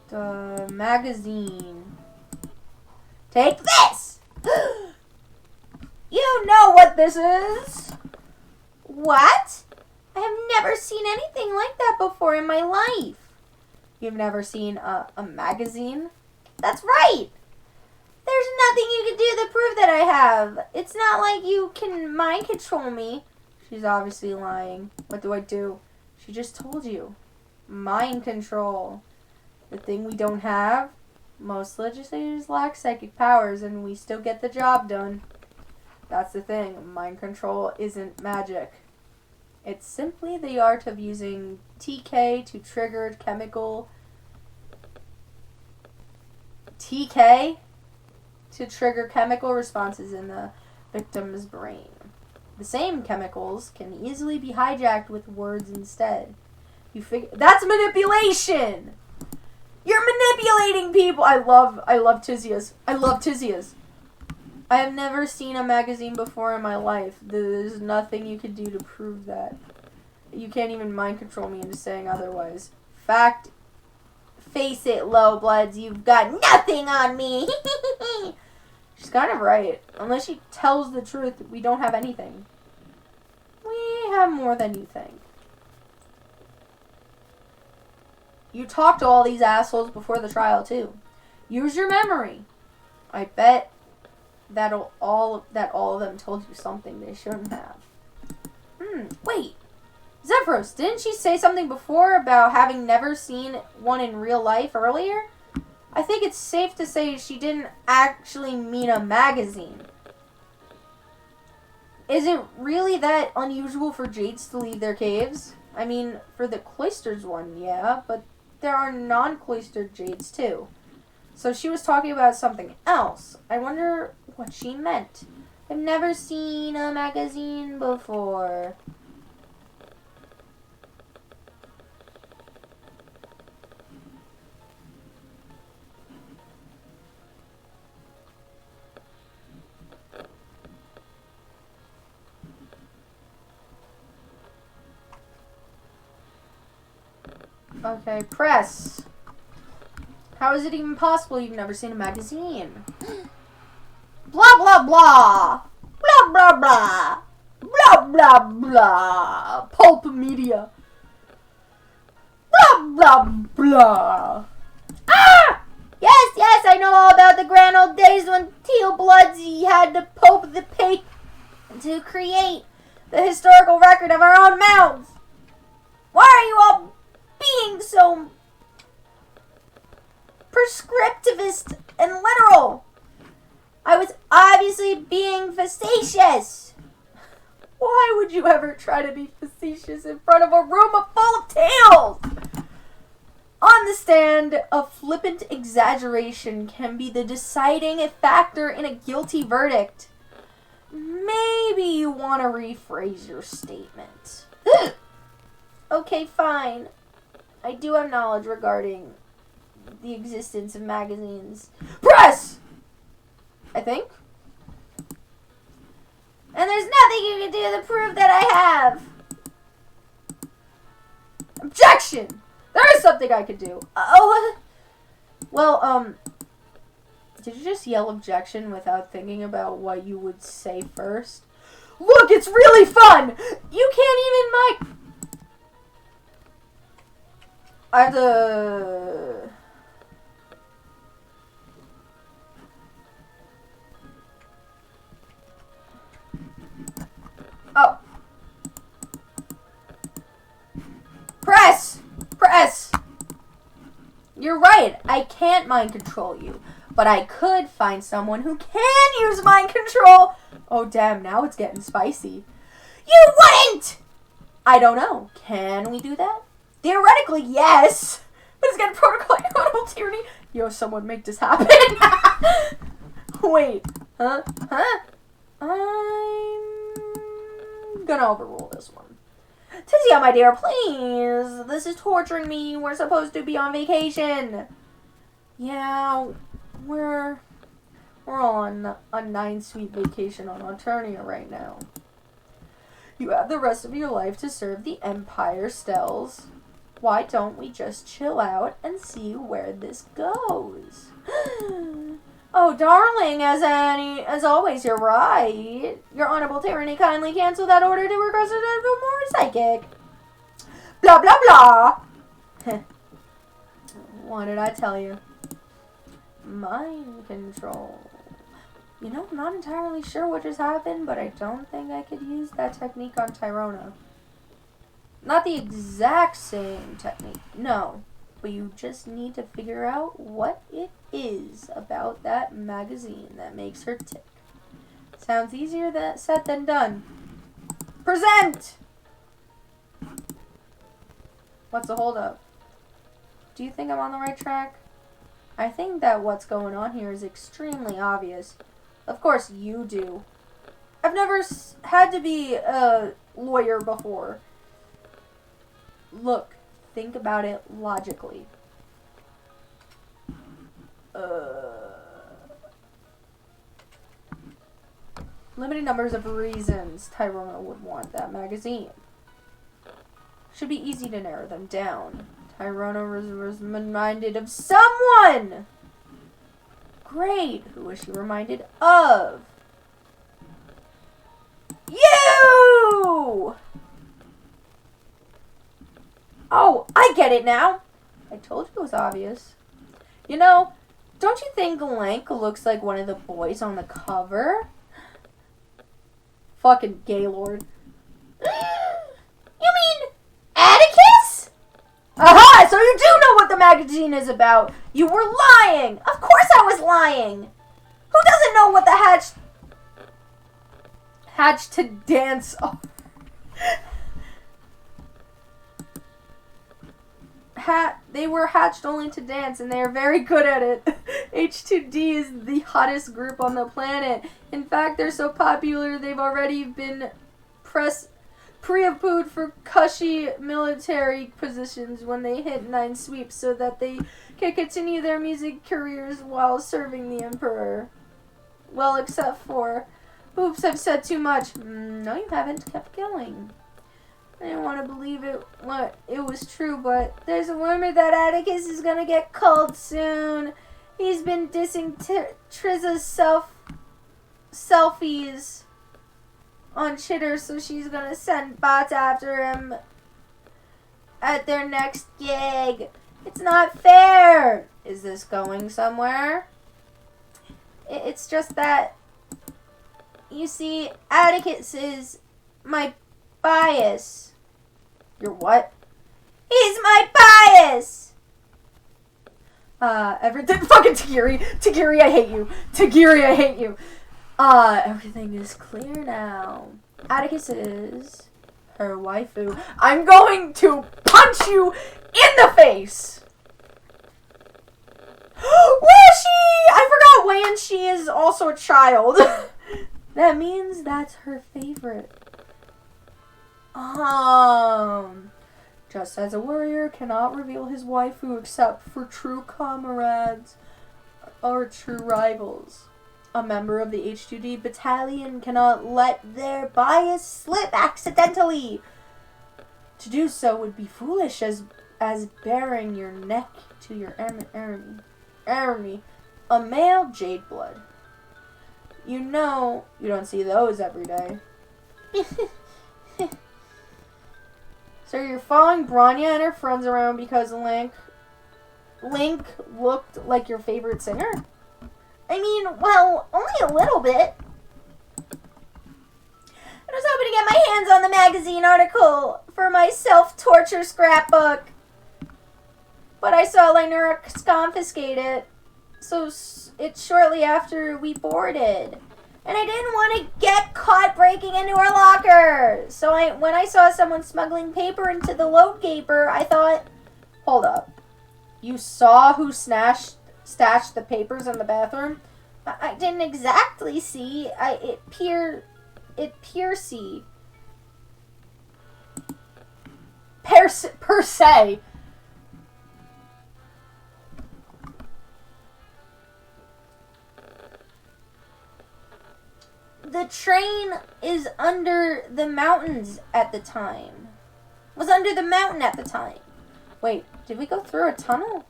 The magazine. Take this! You know what this is! What? I have never seen anything like that before in my life. You've never seen a magazine? That's right! There's nothing you can do to prove that I have. It's not like you can mind control me. She's obviously lying. What do I do? She just told you. Mind control. The thing we don't have? Most legislators lack psychic powers and we still get the job done. That's the thing. Mind control isn't magic. It's simply the art of using TK to trigger chemical... TK? To trigger chemical responses in the victim's brain. The same chemicals can easily be hijacked with words instead. You figure that's manipulation. You're manipulating people. I love Cheesus. I love Cheesus. I have never seen a magazine before in my life. There's nothing you could do to prove that. You can't even mind control me into saying otherwise. Fact. Face it, low bloods. You've got nothing on me. She's kind of right. Unless she tells the truth, we don't have anything. We have more than you think. You talked to all these assholes before the trial, too. Use your memory. I bet that all of them told you something they shouldn't have. Wait. Zephyros, didn't she say something before about having never seen one in real life earlier? I think it's safe to say she didn't actually mean a magazine. Is it really that unusual for jades to leave their caves? I mean, for the cloisters one, yeah, but there are non-cloistered jades too. So she was talking about something else. I wonder what she meant. I've never seen a magazine before. Okay, press. How is it even possible you've never seen a magazine? Blah, blah, blah. Blah, blah, blah. Blah, blah, blah. Pulp media. Blah, blah, blah. Ah! Yes, yes, I know all about the grand old days when Teal Bloods had to pulp the paper to create the historical record of our own mouths. Why are you all being so prescriptivist and literal? I was obviously being facetious. Why would you ever try to be facetious in front of a room full of tales? On the stand, a flippant exaggeration can be the deciding factor in a guilty verdict. Maybe you want to rephrase your statement. Okay, fine. I do have knowledge regarding the existence of magazines. Press! I think. And there's nothing you can do to prove that I have. Objection! There is something I could do. Well, did you just yell objection without thinking about what you would say first? Look, it's really fun! You can't even I have to... Oh. Press! Press! You're right, I can't mind control you. But I could find someone who can use mind control. Oh, damn, now it's getting spicy. You wouldn't! I don't know. Can we do that? Theoretically, yes. But it's getting protocol animal tyranny. Yo, someone make this happen. Wait. Huh? I'm gonna overrule this one. Tizia, my dear, please. This is torturing me. We're supposed to be on vacation. Yeah, we're on a 9-sweet vacation on Alternia right now. You have the rest of your life to serve the Empire, Stells. Why don't we just chill out and see where this goes? Oh, darling, as always, you're right. Your Honorable Tyranny kindly cancel that order to request a more psychic. Blah, blah, blah. What did I tell you? Mind control. You know, I'm not entirely sure what just happened, but I don't think I could use that technique on Tyrona. Not the exact same technique, no. But you just need to figure out what it is about that magazine that makes her tick. Sounds easier said than done. Present! What's the holdup? Do you think I'm on the right track? I think that what's going on here is extremely obvious. Of course you do. I've never had to be a lawyer before. Look, think about it logically. Limited numbers of reasons Tyrona would want that magazine. Should be easy to narrow them down. Tyrona was reminded of someone! Great! Who was she reminded of? You! Oh, I get it now. I told you it was obvious. You know, don't you think Lank looks like one of the boys on the cover? Fucking Gaylord. You mean Atticus? Aha! So you do know what the magazine is about. You were lying. Of course I was lying. Who doesn't know what the Hatched to dance. Oh. They were hatched only to dance, and they are very good at it. H2D is the hottest group on the planet. In fact, they're so popular they've already been pre-approved for cushy military positions when they hit 9 sweeps, so that they can continue their music careers while serving the Emperor. Well, except for... Oops, I've said too much. No, you haven't. Kept going. I didn't want to believe it was true, but there's a rumor that Atticus is gonna get called soon. He's been dissing Triza's selfies on Chitter, so she's gonna send bots after him at their next gig. It's not fair. Is this going somewhere? It's just that, you see, Atticus is my bias. Your what? He's my bias! Everything. Fucking Tegiri! Tegiri, I hate you! Tegiri, I hate you! Everything is clear now. Atticus is her waifu. I'm going to punch you in the face! Where is she? I forgot when she is also a child. That means that's her favorite. Just as a warrior cannot reveal his waifu except for true comrades or true rivals, a member of the H2D battalion cannot let their bias slip accidentally. To do so would be foolish as baring your neck to your enemy, a male jade blood. You know, you don't see those every day. So you're following Bronya and her friends around because Link looked like your favorite singer? I mean, well, only a little bit. I was hoping to get my hands on the magazine article for my self-torture scrapbook. But I saw Lynura confiscate it. So it's shortly after we boarded. And I didn't want to get caught breaking into her locker. So when I saw someone smuggling paper into the load gaper, I thought, hold up. You saw who stashed the papers in the bathroom? I didn't exactly see. It piercy. Per se. The train is under the mountains at the time. Was under the mountain at the time. Wait, did we go through a tunnel?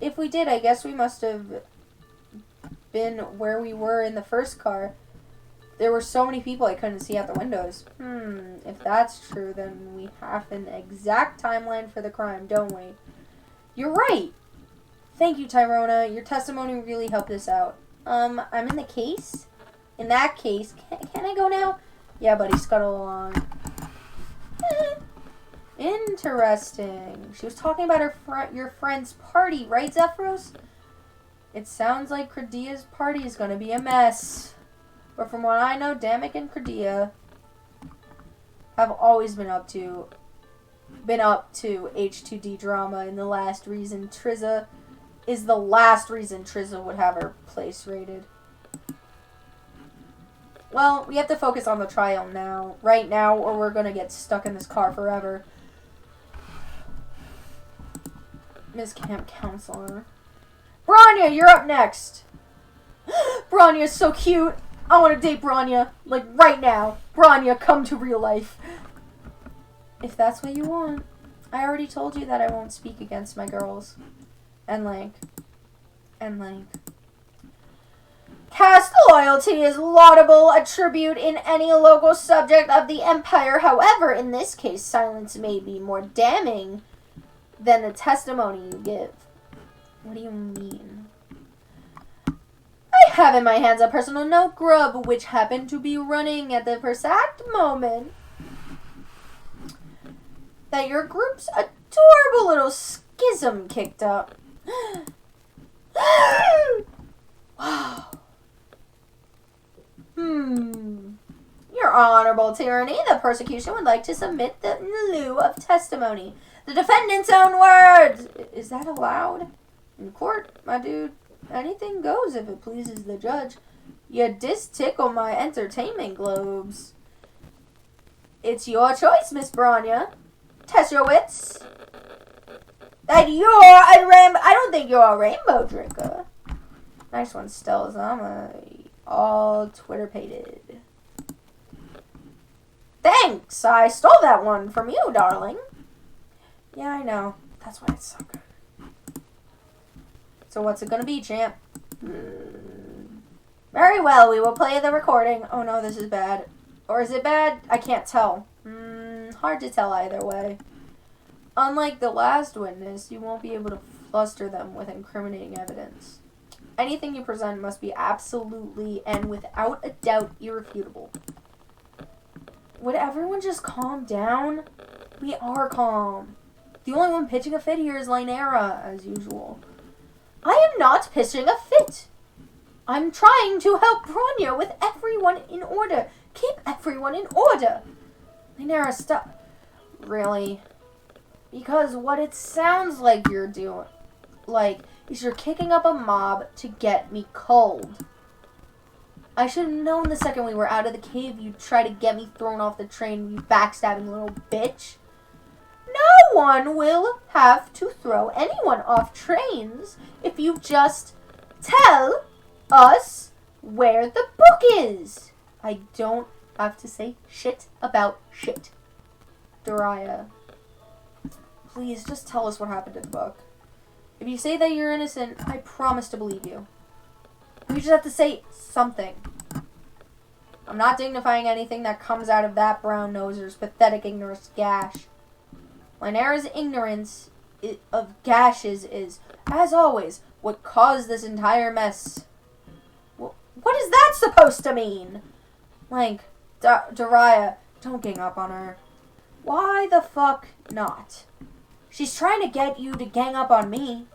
If we did, I guess we must have been where we were in the first car. There were so many people I couldn't see out the windows. If that's true, then we have an exact timeline for the crime, don't we? You're right. Thank you, Tyrona. Your testimony really helped us out. I'm in the case? In that case, can I go now? Yeah, buddy, scuttle along. Interesting. She was talking about your friend's party, right, Zephyros? It sounds like Credea's party is going to be a mess. But from what I know, Damek and Credea have always been up to H2D drama, and the last reason Triza would have her place raided. Well, we have to focus on the trial right now, or we're gonna get stuck in this car forever. Ms. Camp Counselor. Bronya, you're up next! Bronya's so cute! I want to date Bronya, like right now. Bronya, come to real life. If that's what you want. I already told you that I won't speak against my girls. And Link. Caste loyalty is laudable attribute in any local subject of the Empire. However, in this case, silence may be more damning than the testimony you give. What do you mean? I have in my hands a personal note grub, which happened to be running at the exact moment that your group's adorable little schism kicked up. Wow. You're Honorable Tyranny, the prosecution would like to submit in lieu of testimony the defendant's own words. Is that allowed? In court, my dude, anything goes if it pleases the judge. You tickle my entertainment globes. It's your choice, Miss Branya. Test your wits. That you're a rainbow. I don't think you're a rainbow drinker. Nice one, Stills. I'm all Twitter-pated. Thanks. I stole that one from you, darling. Yeah, I know. That's why it's so good. So what's it gonna be, champ? Very well, we will play the recording. Oh no, this is bad. Or is it bad? I can't tell. Hard to tell either way. Unlike the last witness, you won't be able to fluster them with incriminating evidence. Anything you present must be absolutely and without a doubt irrefutable. Would everyone just calm down? We are calm. The only one pitching a fit here is Lynera, as usual. I am not pitching a fit. I'm trying to help Bronya with everyone in order. Keep everyone in order. Lynera, stop. Really? Because what it sounds like you're doing, is you're kicking up a mob to get me cold. I should have known the second we were out of the cave you'd try to get me thrown off the train, you backstabbing little bitch. No one will have to throw anyone off trains if you just tell us where the book is. I don't have to say shit about shit. Daria, please just tell us what happened in the book. If you say that you're innocent, I promise to believe you. You just have to say something. I'm not dignifying anything that comes out of that brown noser's pathetic ignorance gash. Lynera's ignorance of gashes is, as always, what caused this entire mess. What is that supposed to mean? Daria, don't gang up on her. Why the fuck not? She's trying to get you to gang up on me.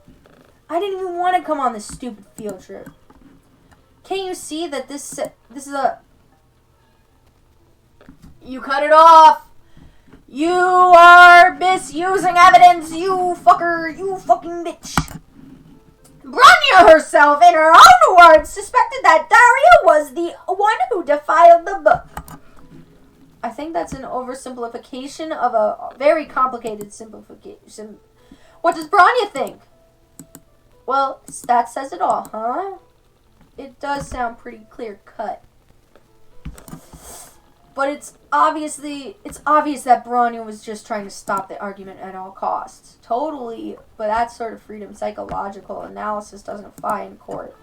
I didn't even want to come on this stupid field trip. Can't you see that this is a... You cut it off! You are misusing evidence, you fucker, you fucking bitch. Bronya herself, in her own words, suspected that Daria was the one who defiled the book. I think that's an oversimplification of a very complicated simplification. What does Bronya think? Well, that says it all, huh? It does sound pretty clear-cut. But it's obvious that Bronya was just trying to stop the argument at all costs. Totally, but that sort of freedom psychological analysis doesn't apply in court.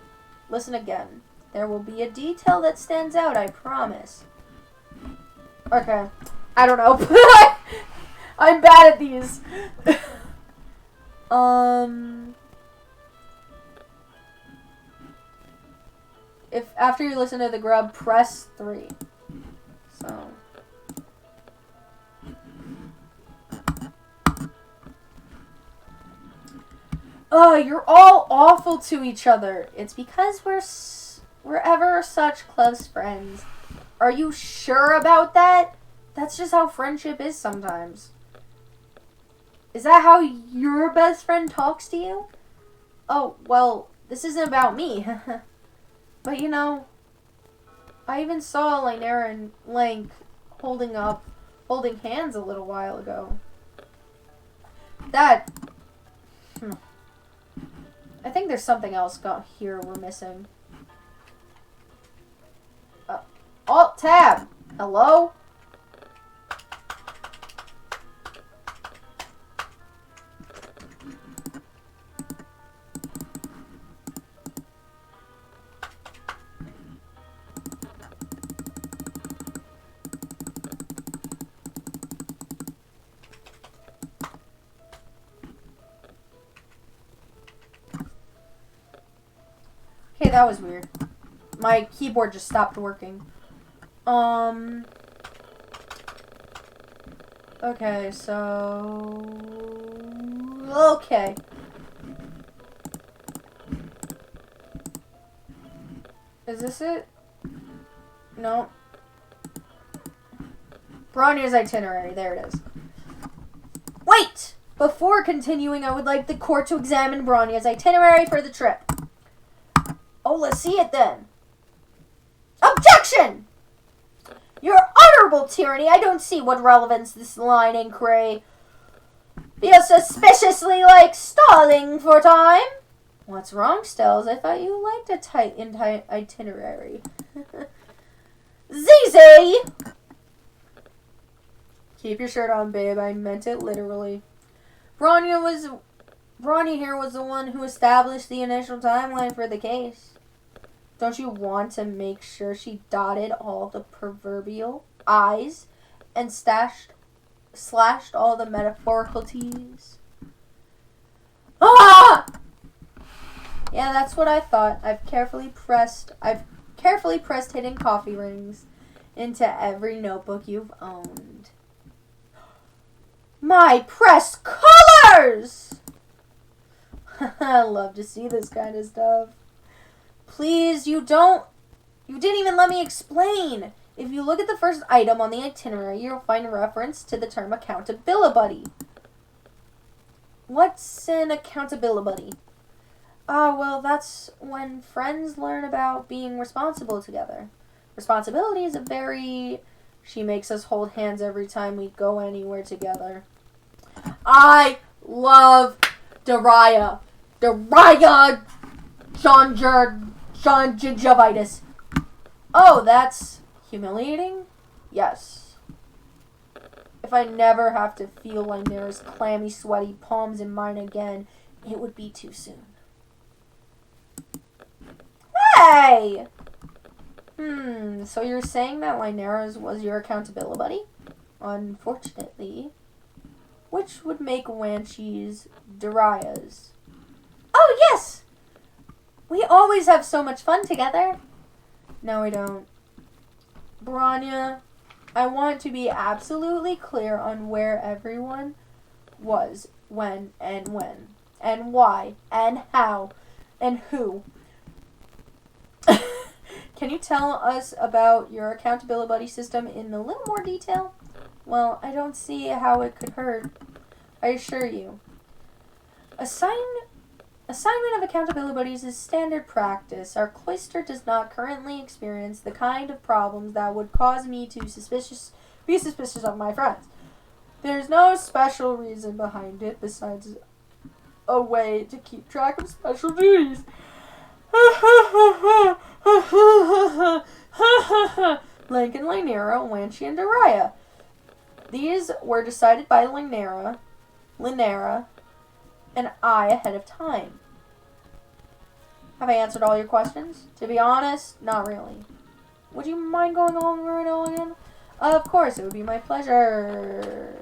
Listen again. There will be a detail that stands out, I promise. Okay. I don't know. I'm bad at these. If after you listen to the grub, press 3. So. Oh, you're all awful to each other. It's because we're ever such close friends. Are you sure about that? That's just how friendship is sometimes. Is that how your best friend talks to you? Oh, well, this isn't about me. But, you know, I even saw Lynera and Link holding hands a little while ago. I think there's something else here we're missing. Alt-Tab. Hello? Okay, that was weird. My keyboard just stopped working. Okay, so... Okay. Is this it? No. Bronya's itinerary. There it is. Wait! Before continuing, I would like the court to examine Bronya's itinerary for the trip. Oh, let's see it then. Objection! Your honorable tyranny, I don't see what relevance this line inquiry feels suspiciously like stalling for time. What's wrong, Stells? I thought you liked a tight itinerary. Zizi! Keep your shirt on, babe. I meant it literally. Bronya here was the one who established the initial timeline for the case. Don't you want to make sure she dotted all the proverbial I's and slashed all the metaphorical T's? Ah! Yeah, that's what I thought. I've carefully pressed hidden coffee rings into every notebook you've owned. My pressed colors! I love to see this kind of stuff. Please, you didn't even let me explain. If you look at the first item on the itinerary, you'll find a reference to the term accountability. What's an accountability? Well, that's when friends learn about being responsible together. Responsibility is she makes us hold hands every time we go anywhere together. I love Daria. Daria Gingivitis. Oh, that's humiliating? Yes. If I never have to feel Lynera's clammy, sweaty palms in mine again, it would be too soon. Hey! So you're saying that Lynera's was your accountability buddy? Unfortunately. Which would make Wanchi's Daria's. Oh, yes! We always have so much fun together. No, we don't. Bronya, I want to be absolutely clear on where everyone was, when, and why, and how, and who. Can you tell us about your accountability buddy system in a little more detail? Well, I don't see how it could hurt. I assure you. Assignment of accountability buddies is standard practice. Our cloister does not currently experience the kind of problems that would cause me to be suspicious of my friends. There's no special reason behind it besides a way to keep track of special duties. Lincoln, Lynera, Wanchi, and Daria. These were decided by Lynera, and I ahead of time. Have I answered all your questions? To be honest, not really. Would you mind going over it all again? Of course, it would be my pleasure.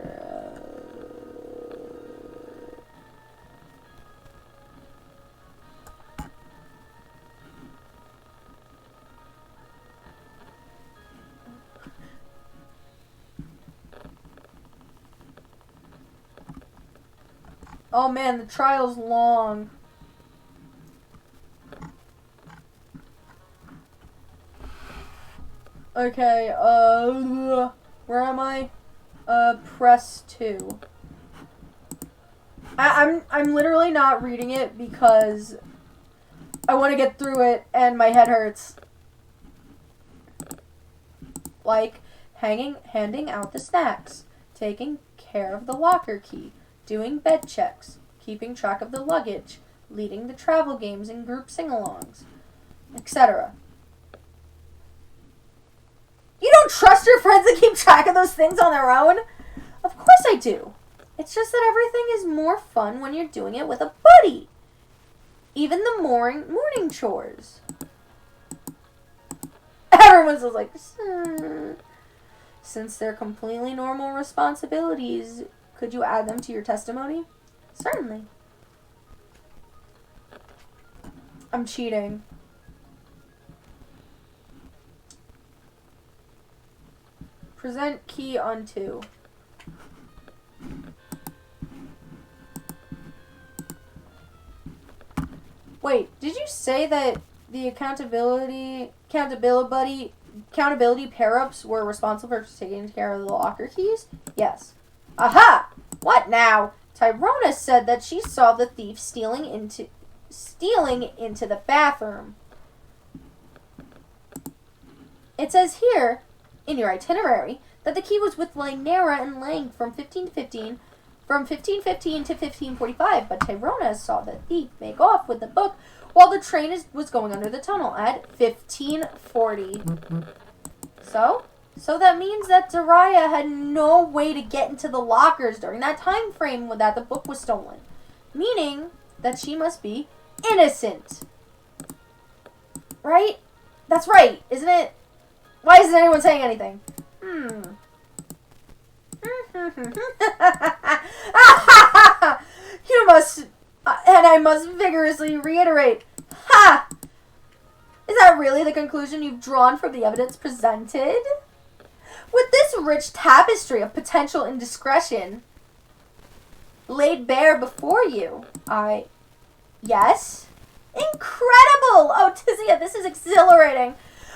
Oh man, the trial's long. Okay, where am I? Press 2. I'm literally not reading it because I want to get through it and my head hurts. Like handing out the snacks, taking care of the locker key, doing bed checks, keeping track of the luggage, leading the travel games and group sing-alongs, etc. You don't trust your friends to keep track of those things on their own? Of course I do. It's just that everything is more fun when you're doing it with a buddy. Even the morning chores. Everyone's just like, Since they're completely normal responsibilities, could you add them to your testimony? Certainly. I'm cheating. Present key on 2. Wait, did you say that the accountability buddy accountability pair-ups were responsible for taking care of the locker keys? Yes. Aha! What now? Tyrona said that she saw the thief stealing into the bathroom. It says here, in your itinerary, that the key was with Lynera and Lang from 1515 to 1545, but Tyrona saw the thief make off with the book while the train was going under the tunnel at 1540. So that means that Daria had no way to get into the lockers during that time frame that the book was stolen, meaning that she must be innocent. Right? That's right, isn't it? Why isn't anyone saying anything? You must, and I must vigorously reiterate, ha! Is that really the conclusion you've drawn from the evidence presented? With this rich tapestry of potential indiscretion laid bare before you, yes? Incredible! Oh, Tizia, this is exhilarating.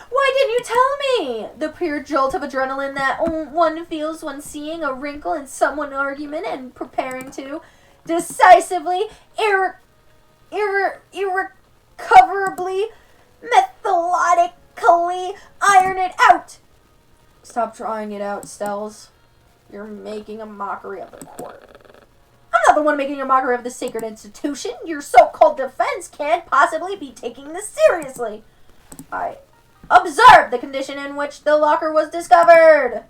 Why didn't you tell me? The pure jolt of adrenaline that one feels when seeing a wrinkle in someone's argument and preparing to decisively, irrecoverably, methodically iron it out. Stop drawing it out, Stells. You're making a mockery of the court. I'm not the one making a mockery of the sacred institution. Your so-called defense can't possibly be taking this seriously. I observe the condition in which the locker was discovered.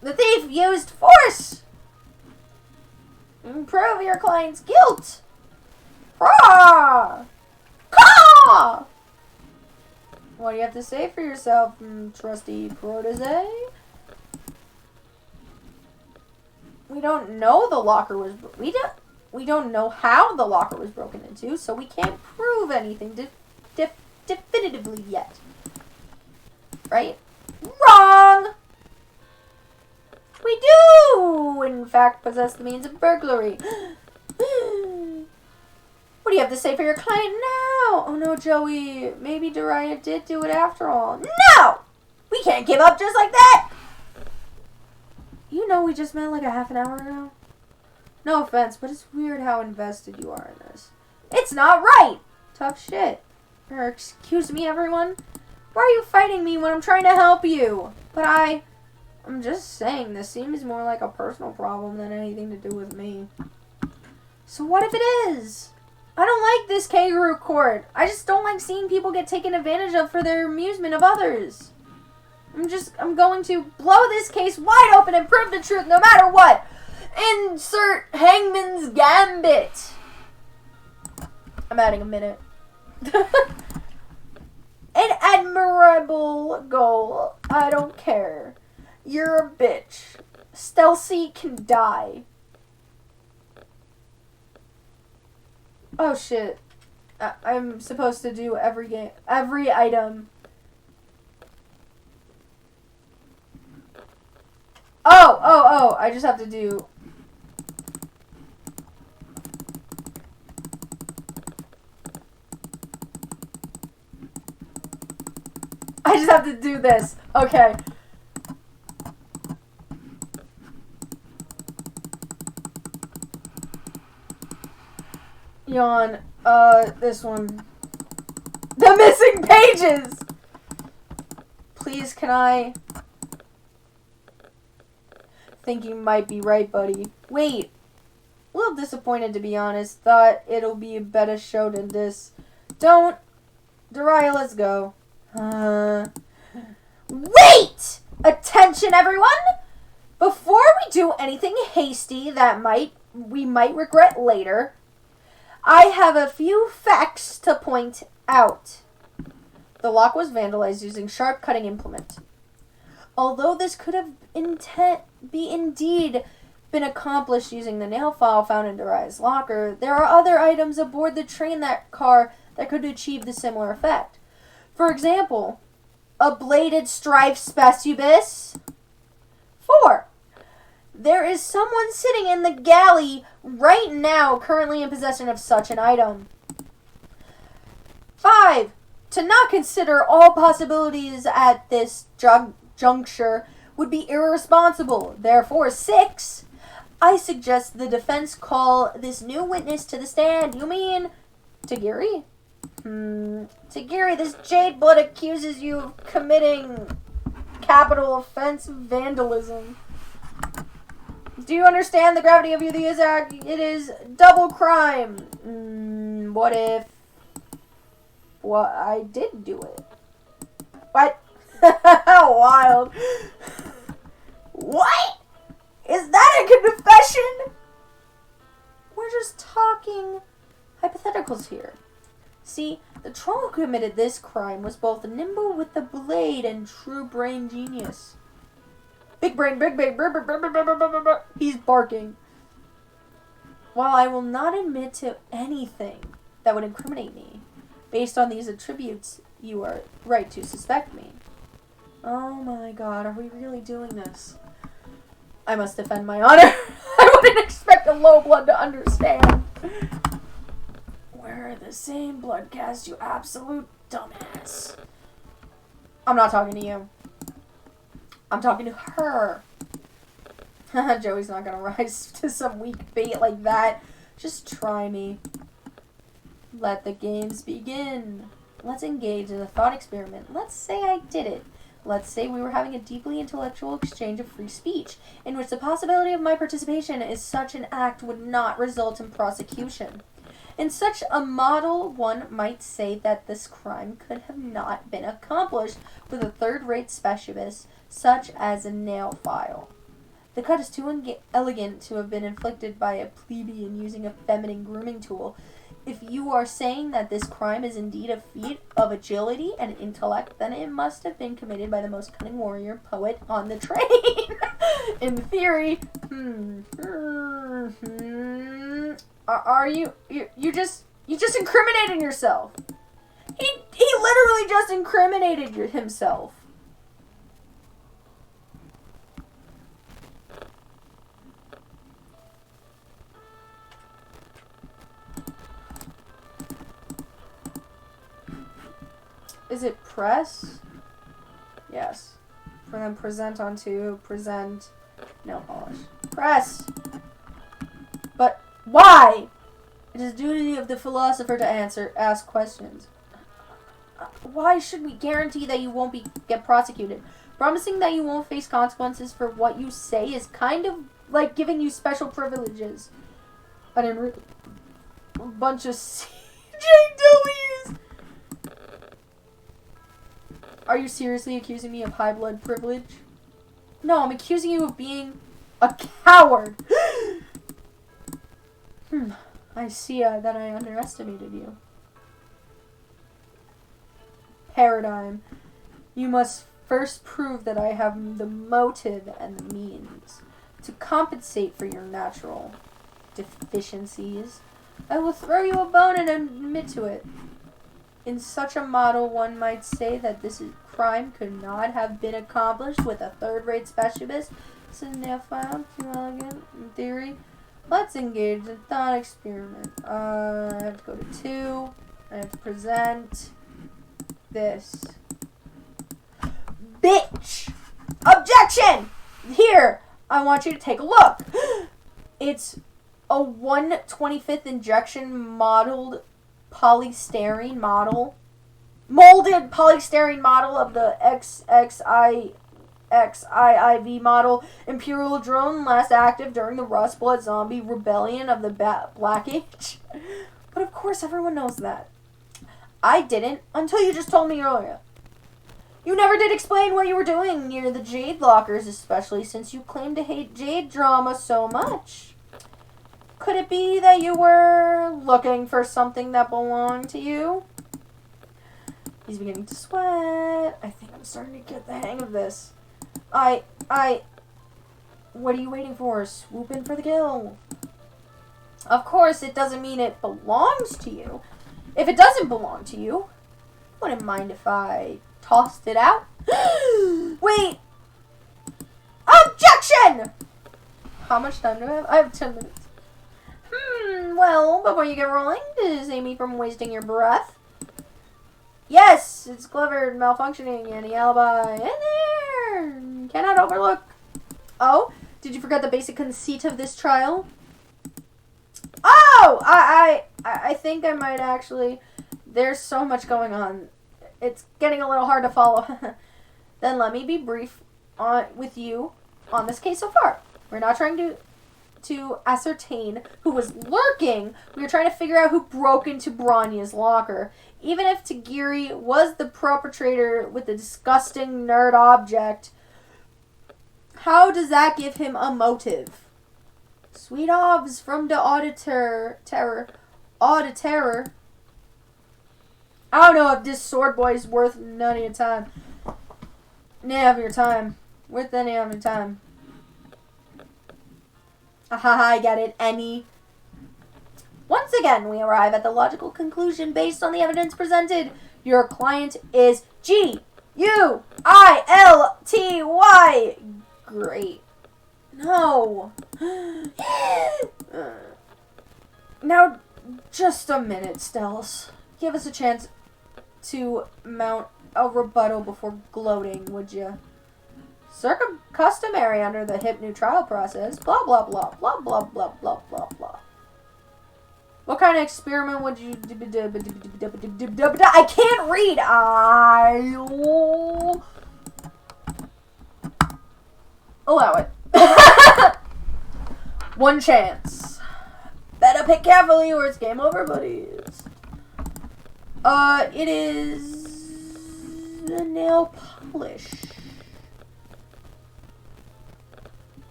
The thief used force. Prove your client's guilt. Caw! Caw! What do you have to say for yourself, trusty protege? We don't know the locker was... We don't know how the locker was broken into, so we can't prove anything definitively yet. Right? Wrong! We do, in fact, possess the means of burglary. What do you have to say for your client now? Oh no, Joey. Maybe Daria did do it after all. No! We can't give up just like that! You know we just met like a half an hour ago? No offense, but it's weird how invested you are in this. It's not right! Tough shit. Or excuse me, everyone. Why are you fighting me when I'm trying to help you? But I'm just saying, this seems more like a personal problem than anything to do with me. So what if it is? I don't like this kangaroo court. I just don't like seeing people get taken advantage of for their amusement of others. I'm going to blow this case wide open and prove the truth no matter what. Insert Hangman's Gambit. I'm adding a minute. An admirable goal. I don't care. You're a bitch. Stealthy can die. Oh shit. I'm supposed to do every item. Oh, I just have to do... I just have to do this. Okay. Yawn. This one. The missing pages! Please, can I... think you might be right, buddy. Wait. A little disappointed, to be honest. Thought it'll be a better show than this. Don't. Daria, let's go. Wait! Attention, everyone! Before we do anything hasty that we might regret later, I have a few facts to point out. The lock was vandalized using sharp cutting implement. Although this could have indeed been accomplished using the nail file found in Daria's locker, there are other items aboard the train that could achieve the similar effect. For example, a bladed strife specubus. 4. There is someone sitting in the galley right now currently in possession of such an item. 5. To not consider all possibilities at this juncture would be irresponsible. Therefore, 6, I suggest the defense call this new witness to the stand. You mean Tegiri? Tegiri, this jade blood accuses you of committing capital offense vandalism. Do you understand the gravity of this act? It is double crime. What if... Well, I did do it. What? How wild. What? Is that a confession? We're just talking hypotheticals here. See, the troll who committed this crime was both nimble with the blade and true brain genius. Big brain, big brain, he's barking. While I will not admit to anything that would incriminate me, based on these attributes, you are right to suspect me. Oh my god, are we really doing this? I must defend my honor. I wouldn't expect a low blood to understand. We're the same blood caste, you absolute dumbass. I'm not talking to you. I'm talking to her. Joey's not gonna rise to some weak bait like that. Just try me. Let the games begin. Let's engage in a thought experiment. Let's say I did it. Let's say we were having a deeply intellectual exchange of free speech, in which the possibility of my participation in such an act would not result in prosecution. In such a model, one might say that this crime could have not been accomplished with a third-rate specialist, such as a nail file. The cut is too elegant to have been inflicted by a plebeian using a feminine grooming tool. If you are saying that this crime is indeed a feat of agility and intellect, then it must have been committed by the most cunning warrior poet on the train. In theory, are you just incriminated yourself? He literally just incriminated himself. Is it press? Yes. For them present onto present nail polish. Press! But why? It is the duty of the philosopher to ask questions. Why should we guarantee that you won't get prosecuted? Promising that you won't face consequences for what you say is kind of like giving you special privileges. I didn't read a bunch of CJWs. Are you seriously accusing me of high blood privilege? No, I'm accusing you of being a coward. I see that I underestimated you. Paradigm. You must first prove that I have the motive and the means to compensate for your natural deficiencies. I will throw you a bone and admit to it. In such a model, one might say that this crime could not have been accomplished with a third-rate specialist. This is now found too elegant in theory. Let's engage in thought experiment. I have to go to 2. I have to present this. Bitch! Objection! Here, I want you to take a look. It's a 1/25th injection molded polystyrene model of the XIIV model Imperial drone, last active during the Rust Blood Zombie Rebellion of the Black Age. But of course everyone knows that. I didn't until you just told me earlier. You never did explain what you were doing near the Jade Lockers, especially since you claim to hate Jade drama so much. Could it be that you were looking for something that belonged to you? He's beginning to sweat. I think I'm starting to get the hang of this. What are you waiting for? Swoop in for the kill. Of course, it doesn't mean it belongs to you. If it doesn't belong to you, wouldn't mind if I tossed it out. Wait! Objection! How much time do I have? I have 10 minutes. Well, before you get rolling, to save me from wasting your breath, Yes, it's clever malfunctioning. Any alibi in there? Cannot overlook. Oh, did you forget the basic conceit of this trial? Oh, I think I might actually. There's so much going on. It's getting a little hard to follow. Then let me be brief with you on this case so far. We're not trying to ascertain who was lurking. We were trying to figure out who broke into Bronya's locker. Even if Tegiri was the perpetrator with the disgusting nerd object, how does that give him a motive? Sweet Obs from the Auditor. I don't know if this sword boy is worth none of your time. Worth any of your time. Aha, I get it. Any. Once again, we arrive at the logical conclusion based on the evidence presented. Your client is G-U-I-L-T-Y. Great. No. Now, just a minute, Stells. Give us a chance to mount a rebuttal before gloating, would you? Customary under the HIP trial process. Blah, blah, blah, blah, blah, blah, blah, blah, blah. What kind of experiment would you... I can't read! Allow it. One chance. Better pick carefully or it's game over, buddies. It is... the nail polish.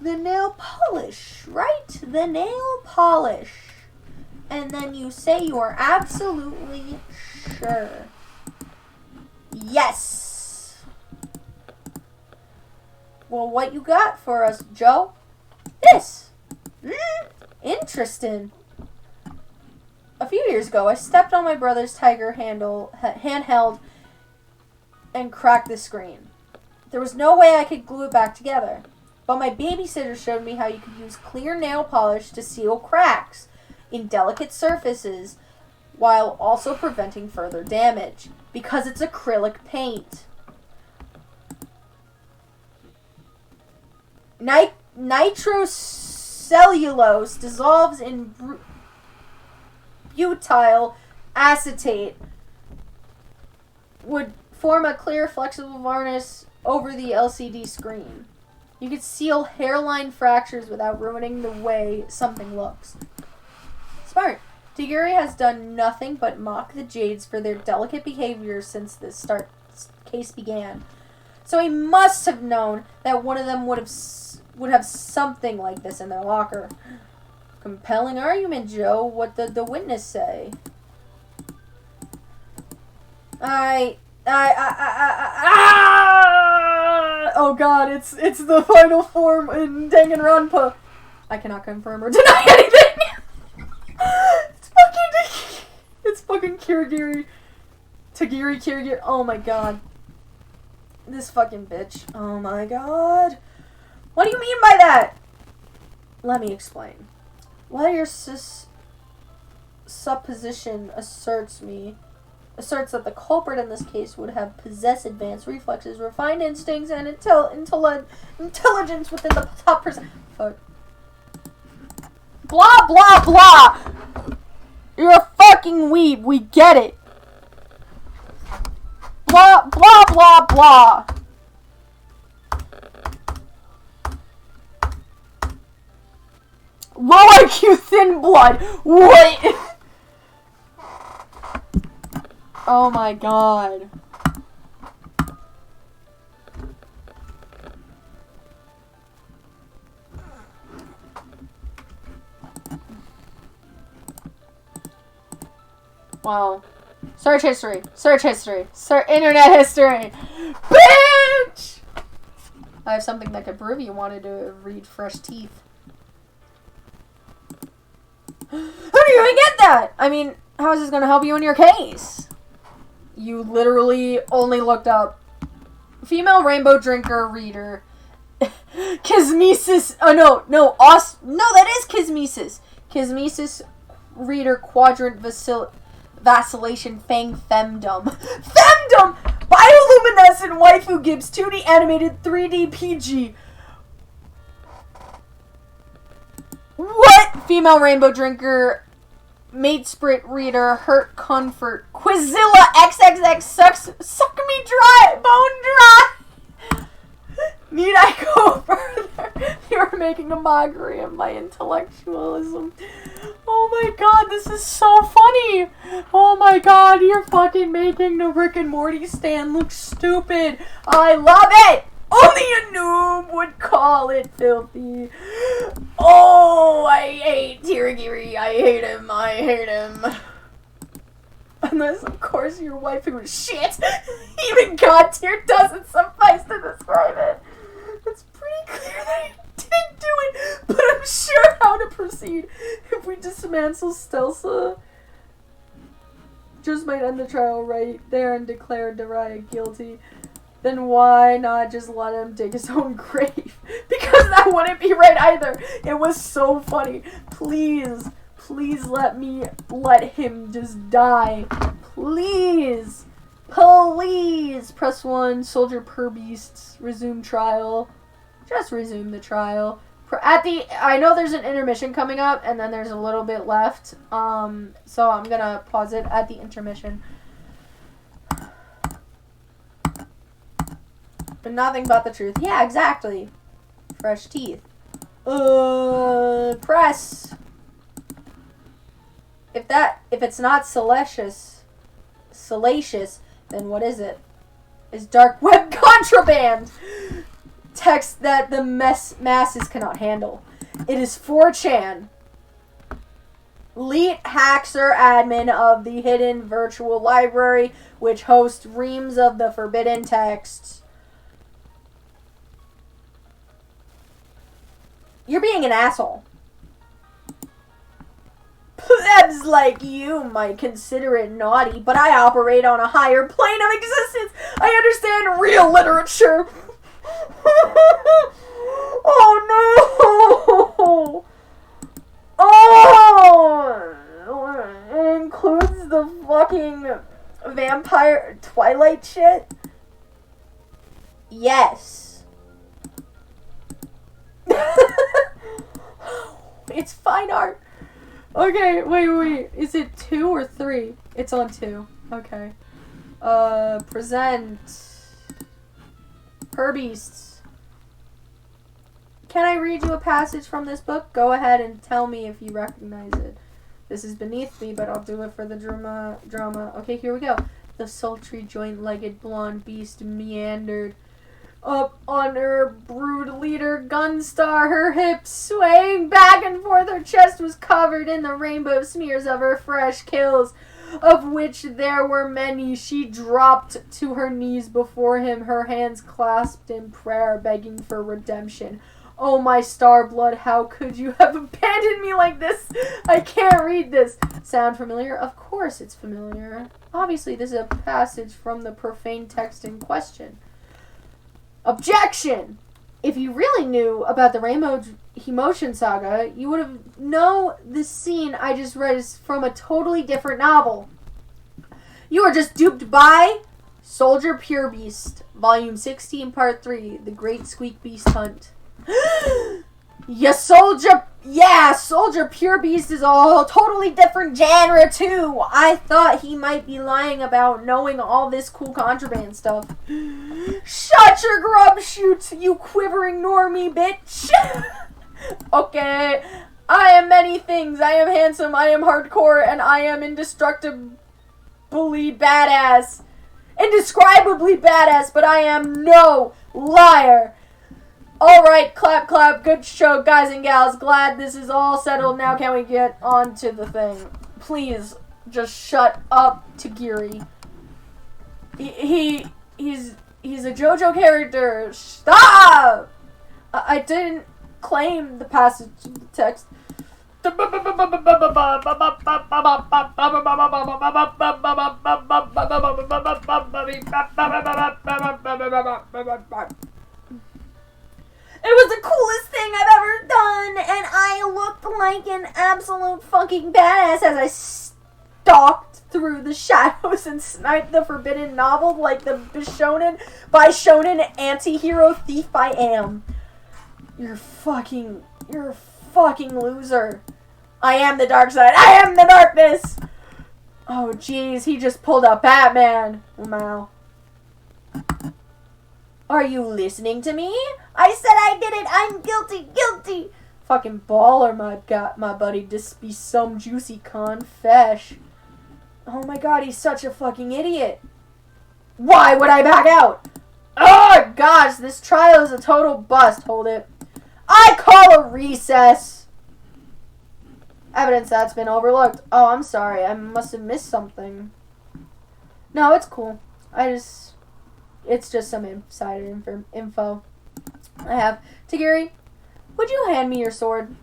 The nail polish, right? The nail polish. And then you say you are absolutely sure. Yes. Well, what you got for us, Joe? This. Interesting. A few years ago, I stepped on my brother's Tiger handheld and cracked the screen. There was no way I could glue it back together. But my babysitter showed me how you could use clear nail polish to seal cracks in delicate surfaces while also preventing further damage because it's acrylic paint. Nitrocellulose dissolves in butyl acetate would form a clear flexible varnish over the LCD screen. You could seal hairline fractures without ruining the way something looks. Smart. Tegiri has done nothing but mock the Jades for their delicate behavior since this case began. So he must have known that one of them would have something like this in their locker. Compelling argument, Joe. What did the witness say? Oh god, it's the final form in Danganwright. I cannot confirm or deny anything. It's fucking Kirigiri. Tegiri. Oh my god. This fucking bitch. Oh my god. What do you mean by that? Let me explain. While your supposition asserts that the culprit in this case would have possessed advanced reflexes, refined instincts, and intelligence within the top percent. Fuck. Blah, blah, blah! You're a fucking weeb, we get it. Blah, blah, blah, blah. Low IQ, thin blood. What? Oh my god. Wow. Search history. Internet history. Bitch! I have something that could prove you wanted to read fresh teeth. How do you even get that? I mean, how is this going to help you in your case? You literally only looked up female rainbow drinker reader. Kismesis. Oh, no, that is Kismesis. Kismesis reader quadrant vacillation fang femdom. Femdom! Bioluminescent waifu gives 2D animated 3D PG. What? Female rainbow drinker, mate sprit reader, hurt comfort, Quizilla XXX suck me dry, bone dry. Need I go further? You're making a mockery of my intellectualism. Oh my god, this is so funny. Oh my god, you're fucking making the Rick and Morty stand look stupid. I love it. Only a noob would call it filthy. Oh, I hate Tegiri. I hate him. I hate him. Unless, of course, your waifu is shit. Even God tier doesn't suffice to describe it. It's pretty clear that he didn't do it, but I'm sure how to proceed. If we dismantle Stelsa, just might end the trial right there and declare Daria guilty. Then why not just let him dig his own grave? Because that wouldn't be right either. It was so funny. Please, please let him just die. Please. Please. Press 1. Soldier per beasts. Resume trial. Just resume the trial. I know there's an intermission coming up, and then there's a little bit left. So I'm gonna pause it at the intermission. But nothing but the truth. Yeah, exactly. Fresh teeth. Press. If it's not salacious, then what is it? Is dark web contraband. Text that the masses cannot handle. It is 4chan. Leet Haxer, admin of the hidden virtual library, which hosts reams of the forbidden texts. You're being an asshole. Plebs like you might consider it naughty, but I operate on a higher plane of existence. I understand real literature. Oh no! Oh! It includes the fucking vampire Twilight shit? Yes. It's fine art. Okay, wait. Is it 2 or 3? It's on 2. Okay. Present. Herbeasts. Can I read you a passage from this book? Go ahead and tell me if you recognize it. This is beneath me, but I'll do it for the drama. Okay, here we go. The sultry, joint-legged blonde beast meandered up on her brood leader Gunstar, her hips swaying back and forth. Her chest was covered in the rainbow smears of her fresh kills, of which there were many. She dropped to her knees before him, her hands clasped in prayer, begging for redemption. Oh, my star blood, how could you have abandoned me like this? I can't read this. Sound familiar? Of course it's familiar. Obviously, this is a passage from the profane text in question. Objection! If you really knew about the Rainbow Emotion Saga, you would have known this scene I just read is from a totally different novel. You were just duped by Soldier Pure Beast, Volume 16, Part 3, The Great Squeak Beast Hunt. Soldier Pure Beast is a totally different genre too. I thought he might be lying about knowing all this cool contraband stuff. Shut your grub shoots, you quivering normie bitch. Okay, I am many things. I am handsome, I am hardcore, and I am indestructibly badass. Indescribably badass, but I am no liar. Alright, clap, clap. Good show, guys and gals. Glad this is all settled. Now can we get on to the thing? Please, just shut up, Tegiri. He's a JoJo character. Stop! I didn't claim the passage of the text. It was the coolest thing I've ever done, and I looked like an absolute fucking badass as I stalked through the shadows and sniped the forbidden novel like the shonen anti-hero thief I am. You're a fucking loser. I am the dark side. I am the darkness. Oh, jeez, he just pulled out Batman. Wow. Are you listening to me? I said I did it. I'm guilty. Fucking baller, my buddy. This be some juicy confesh. Oh my god, he's such a fucking idiot. Why would I back out? Oh gosh, this trial is a total bust. Hold it. I call a recess. Evidence that's been overlooked. Oh, I'm sorry. I must have missed something. No, it's cool. It's just some insider info. I have. Tegiri, would you hand me your sword?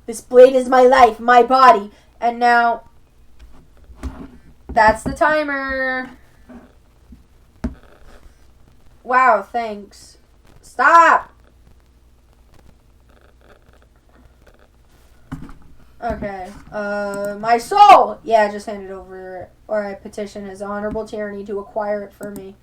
This blade is my life, my body. And now, that's the timer. Wow, thanks. Stop! Okay. My soul! Yeah, just hand it over, or I petition his honorable tyranny to acquire it for me.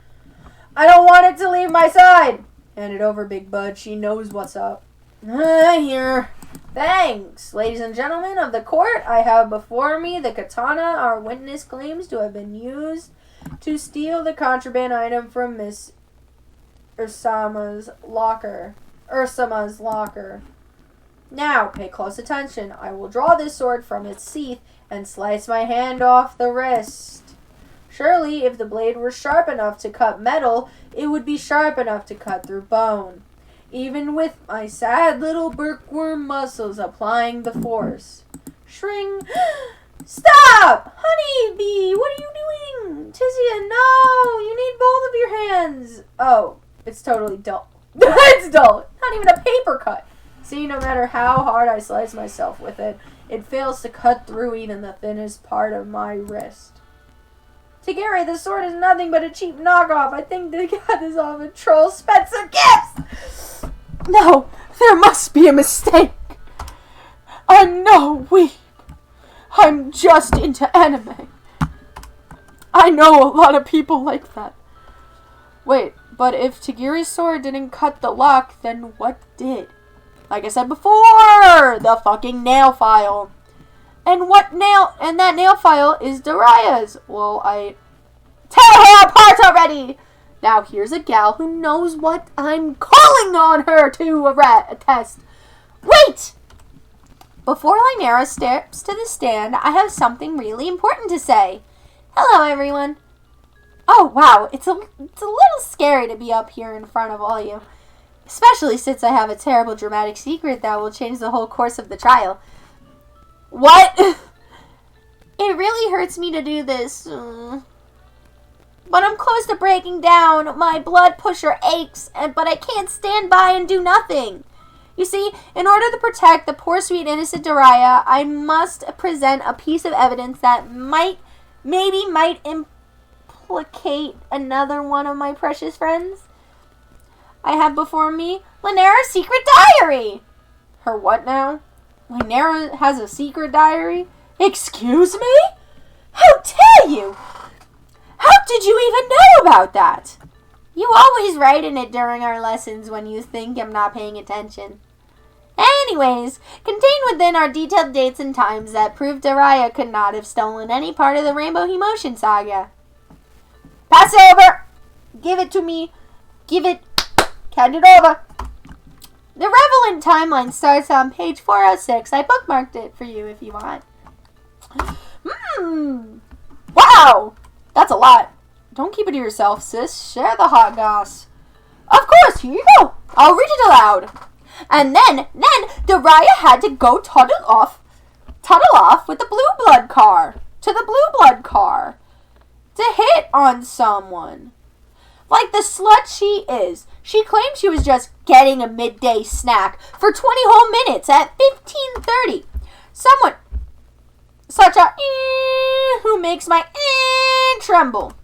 I don't want it to leave my side! Hand it over, Big Bud. She knows what's up. Here. Thanks. Ladies and gentlemen of the court, I have before me the katana our witness claims to have been used to steal the contraband item from Miss Ursama's locker. Now, pay close attention. I will draw this sword from its sheath and slice my hand off the wrist. Surely, if the blade were sharp enough to cut metal, it would be sharp enough to cut through bone. Even with my sad little bookworm muscles applying the force. Shring. Stop! Honeybee, what are you doing? Tizia, no! You need both of your hands. Oh, it's totally dull. It's dull. Not even a paper cut. See, no matter how hard I slice myself with it, it fails to cut through even the thinnest part of my wrist. Tegiri, this sword is nothing but a cheap knockoff. I think they got this off a troll Spencer Gifts! No, there must be a mistake. I'm no weeb. I'm just into anime. I know a lot of people like that. Wait, but if Tegiri's sword didn't cut the lock, then what did? Like I said before, the fucking nail file. And that nail file is Daria's. Well, I tear her apart already. Now here's a gal who knows what I'm calling on her to attest. Wait! Before Lynera steps to the stand, I have something really important to say. Hello, everyone. Oh, wow, it's a little scary to be up here in front of all you. Especially since I have a terrible dramatic secret that will change the whole course of the trial. What? It really hurts me to do this. But I'm close to breaking down. My blood pusher aches, but I can't stand by and do nothing. You see, in order to protect the poor sweet innocent Daria, I must present a piece of evidence that might implicate another one of my precious friends. I have before me Lynera's secret diary. Her what now? Lynera has a secret diary? Excuse me? How dare you? How did you even know about that? You always write in it during our lessons when you think I'm not paying attention. Anyways, contained within are detailed dates and times that prove Daria could not have stolen any part of the Rainbow Emotion Saga. Pass it over! Give it to me. Give it. Hand it over. The relevant timeline starts on page 406. I bookmarked it for you if you want. Wow! That's a lot. Don't keep it to yourself, sis. Share the hot goss. Of course, here you go. I'll read it aloud. And then Daria had to go tunnel off with the blue blood car. To the blue blood car. To hit on someone. Like the slut she is. She claimed she was just getting a midday snack for 20 whole minutes at 15:30. Someone such a who makes my tremble.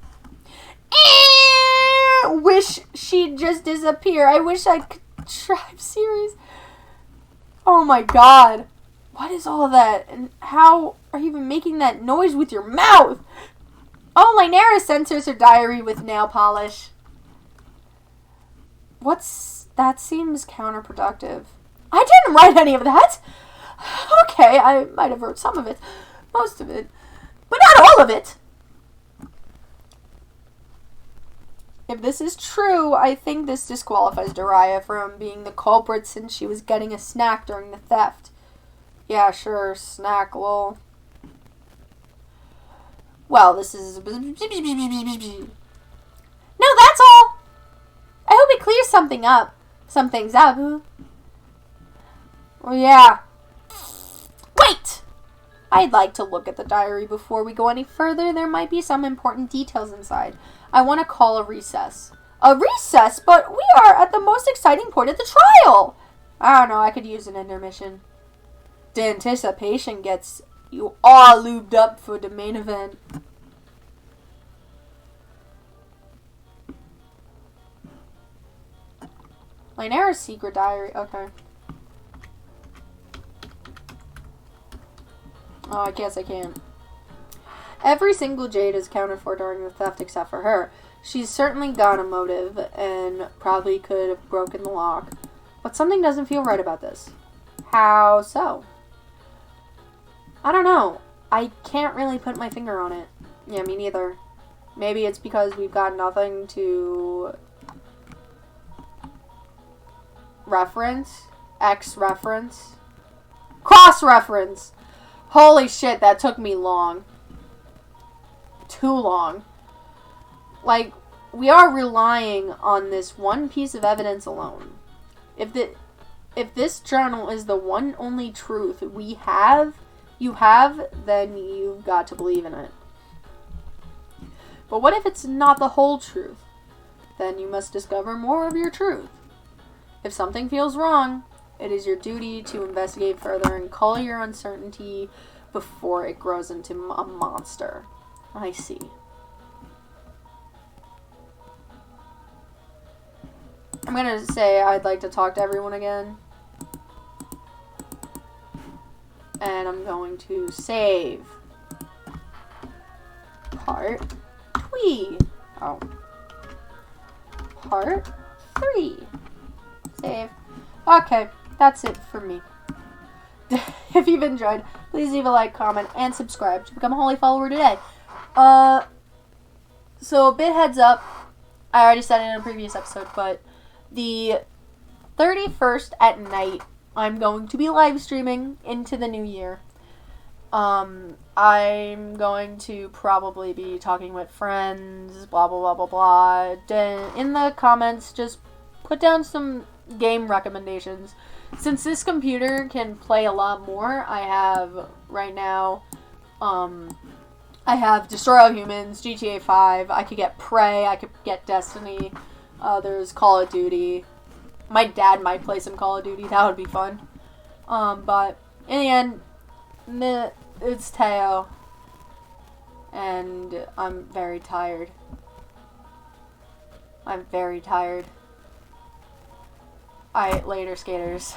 Wish she'd just disappear. I wish I could drive series. Oh my god. What is all of that? And how are you even making that noise with your mouth? Oh, Lynera censors her diary with nail polish. That seems counterproductive. I didn't write any of that. Okay, I might have wrote some of it. Most of it. But not all of it. If this is true, I think this disqualifies Daria from being the culprit since she was getting a snack during the theft. Yeah, sure, snack, lol. Well, this is... No, that's all! I hope it clears some things up. Oh, yeah. Wait! I'd like to look at the diary before we go any further. There might be some important details inside. I want to call a recess. A recess? But we are at the most exciting point of the trial! I don't know, I could use an intermission. The anticipation gets you all lubed up for the main event. Lynera's secret diary. Okay. Oh, I guess I can't. Every single jade is accounted for during the theft except for her. She's certainly got a motive and probably could have broken the lock. But something doesn't feel right about this. How so? I don't know. I can't really put my finger on it. Yeah, me neither. Maybe it's because we've got nothing to reference, X-reference, cross-reference. Holy shit, that took me long. Too long. Like, we are relying on this one piece of evidence alone. If this journal is the one only truth you have, then you've got to believe in it. But what if it's not the whole truth? Then you must discover more of your truth. If something feels wrong, it is your duty to investigate further and cull your uncertainty before it grows into a monster. I see. I'm gonna say I'd like to talk to everyone again. And I'm going to save part 3. Oh. Part 3. Save. Okay, that's it for me. If you've enjoyed, please leave a like, comment, and subscribe to become a holy follower today. So a bit heads up. I already said it in a previous episode, but the 31st at night, I'm going to be live streaming into the new year. I'm going to probably be talking with friends, blah, blah, blah, blah, blah. In the comments, just put down some game recommendations. Since this computer can play a lot more, I have, right now, I have Destroy All Humans, GTA 5, I could get Prey, I could get Destiny, there's Call of Duty. My dad might play some Call of Duty, that would be fun. But in the end, it's Teo, and I'm very tired. I'm very tired. Alright, later, skaters.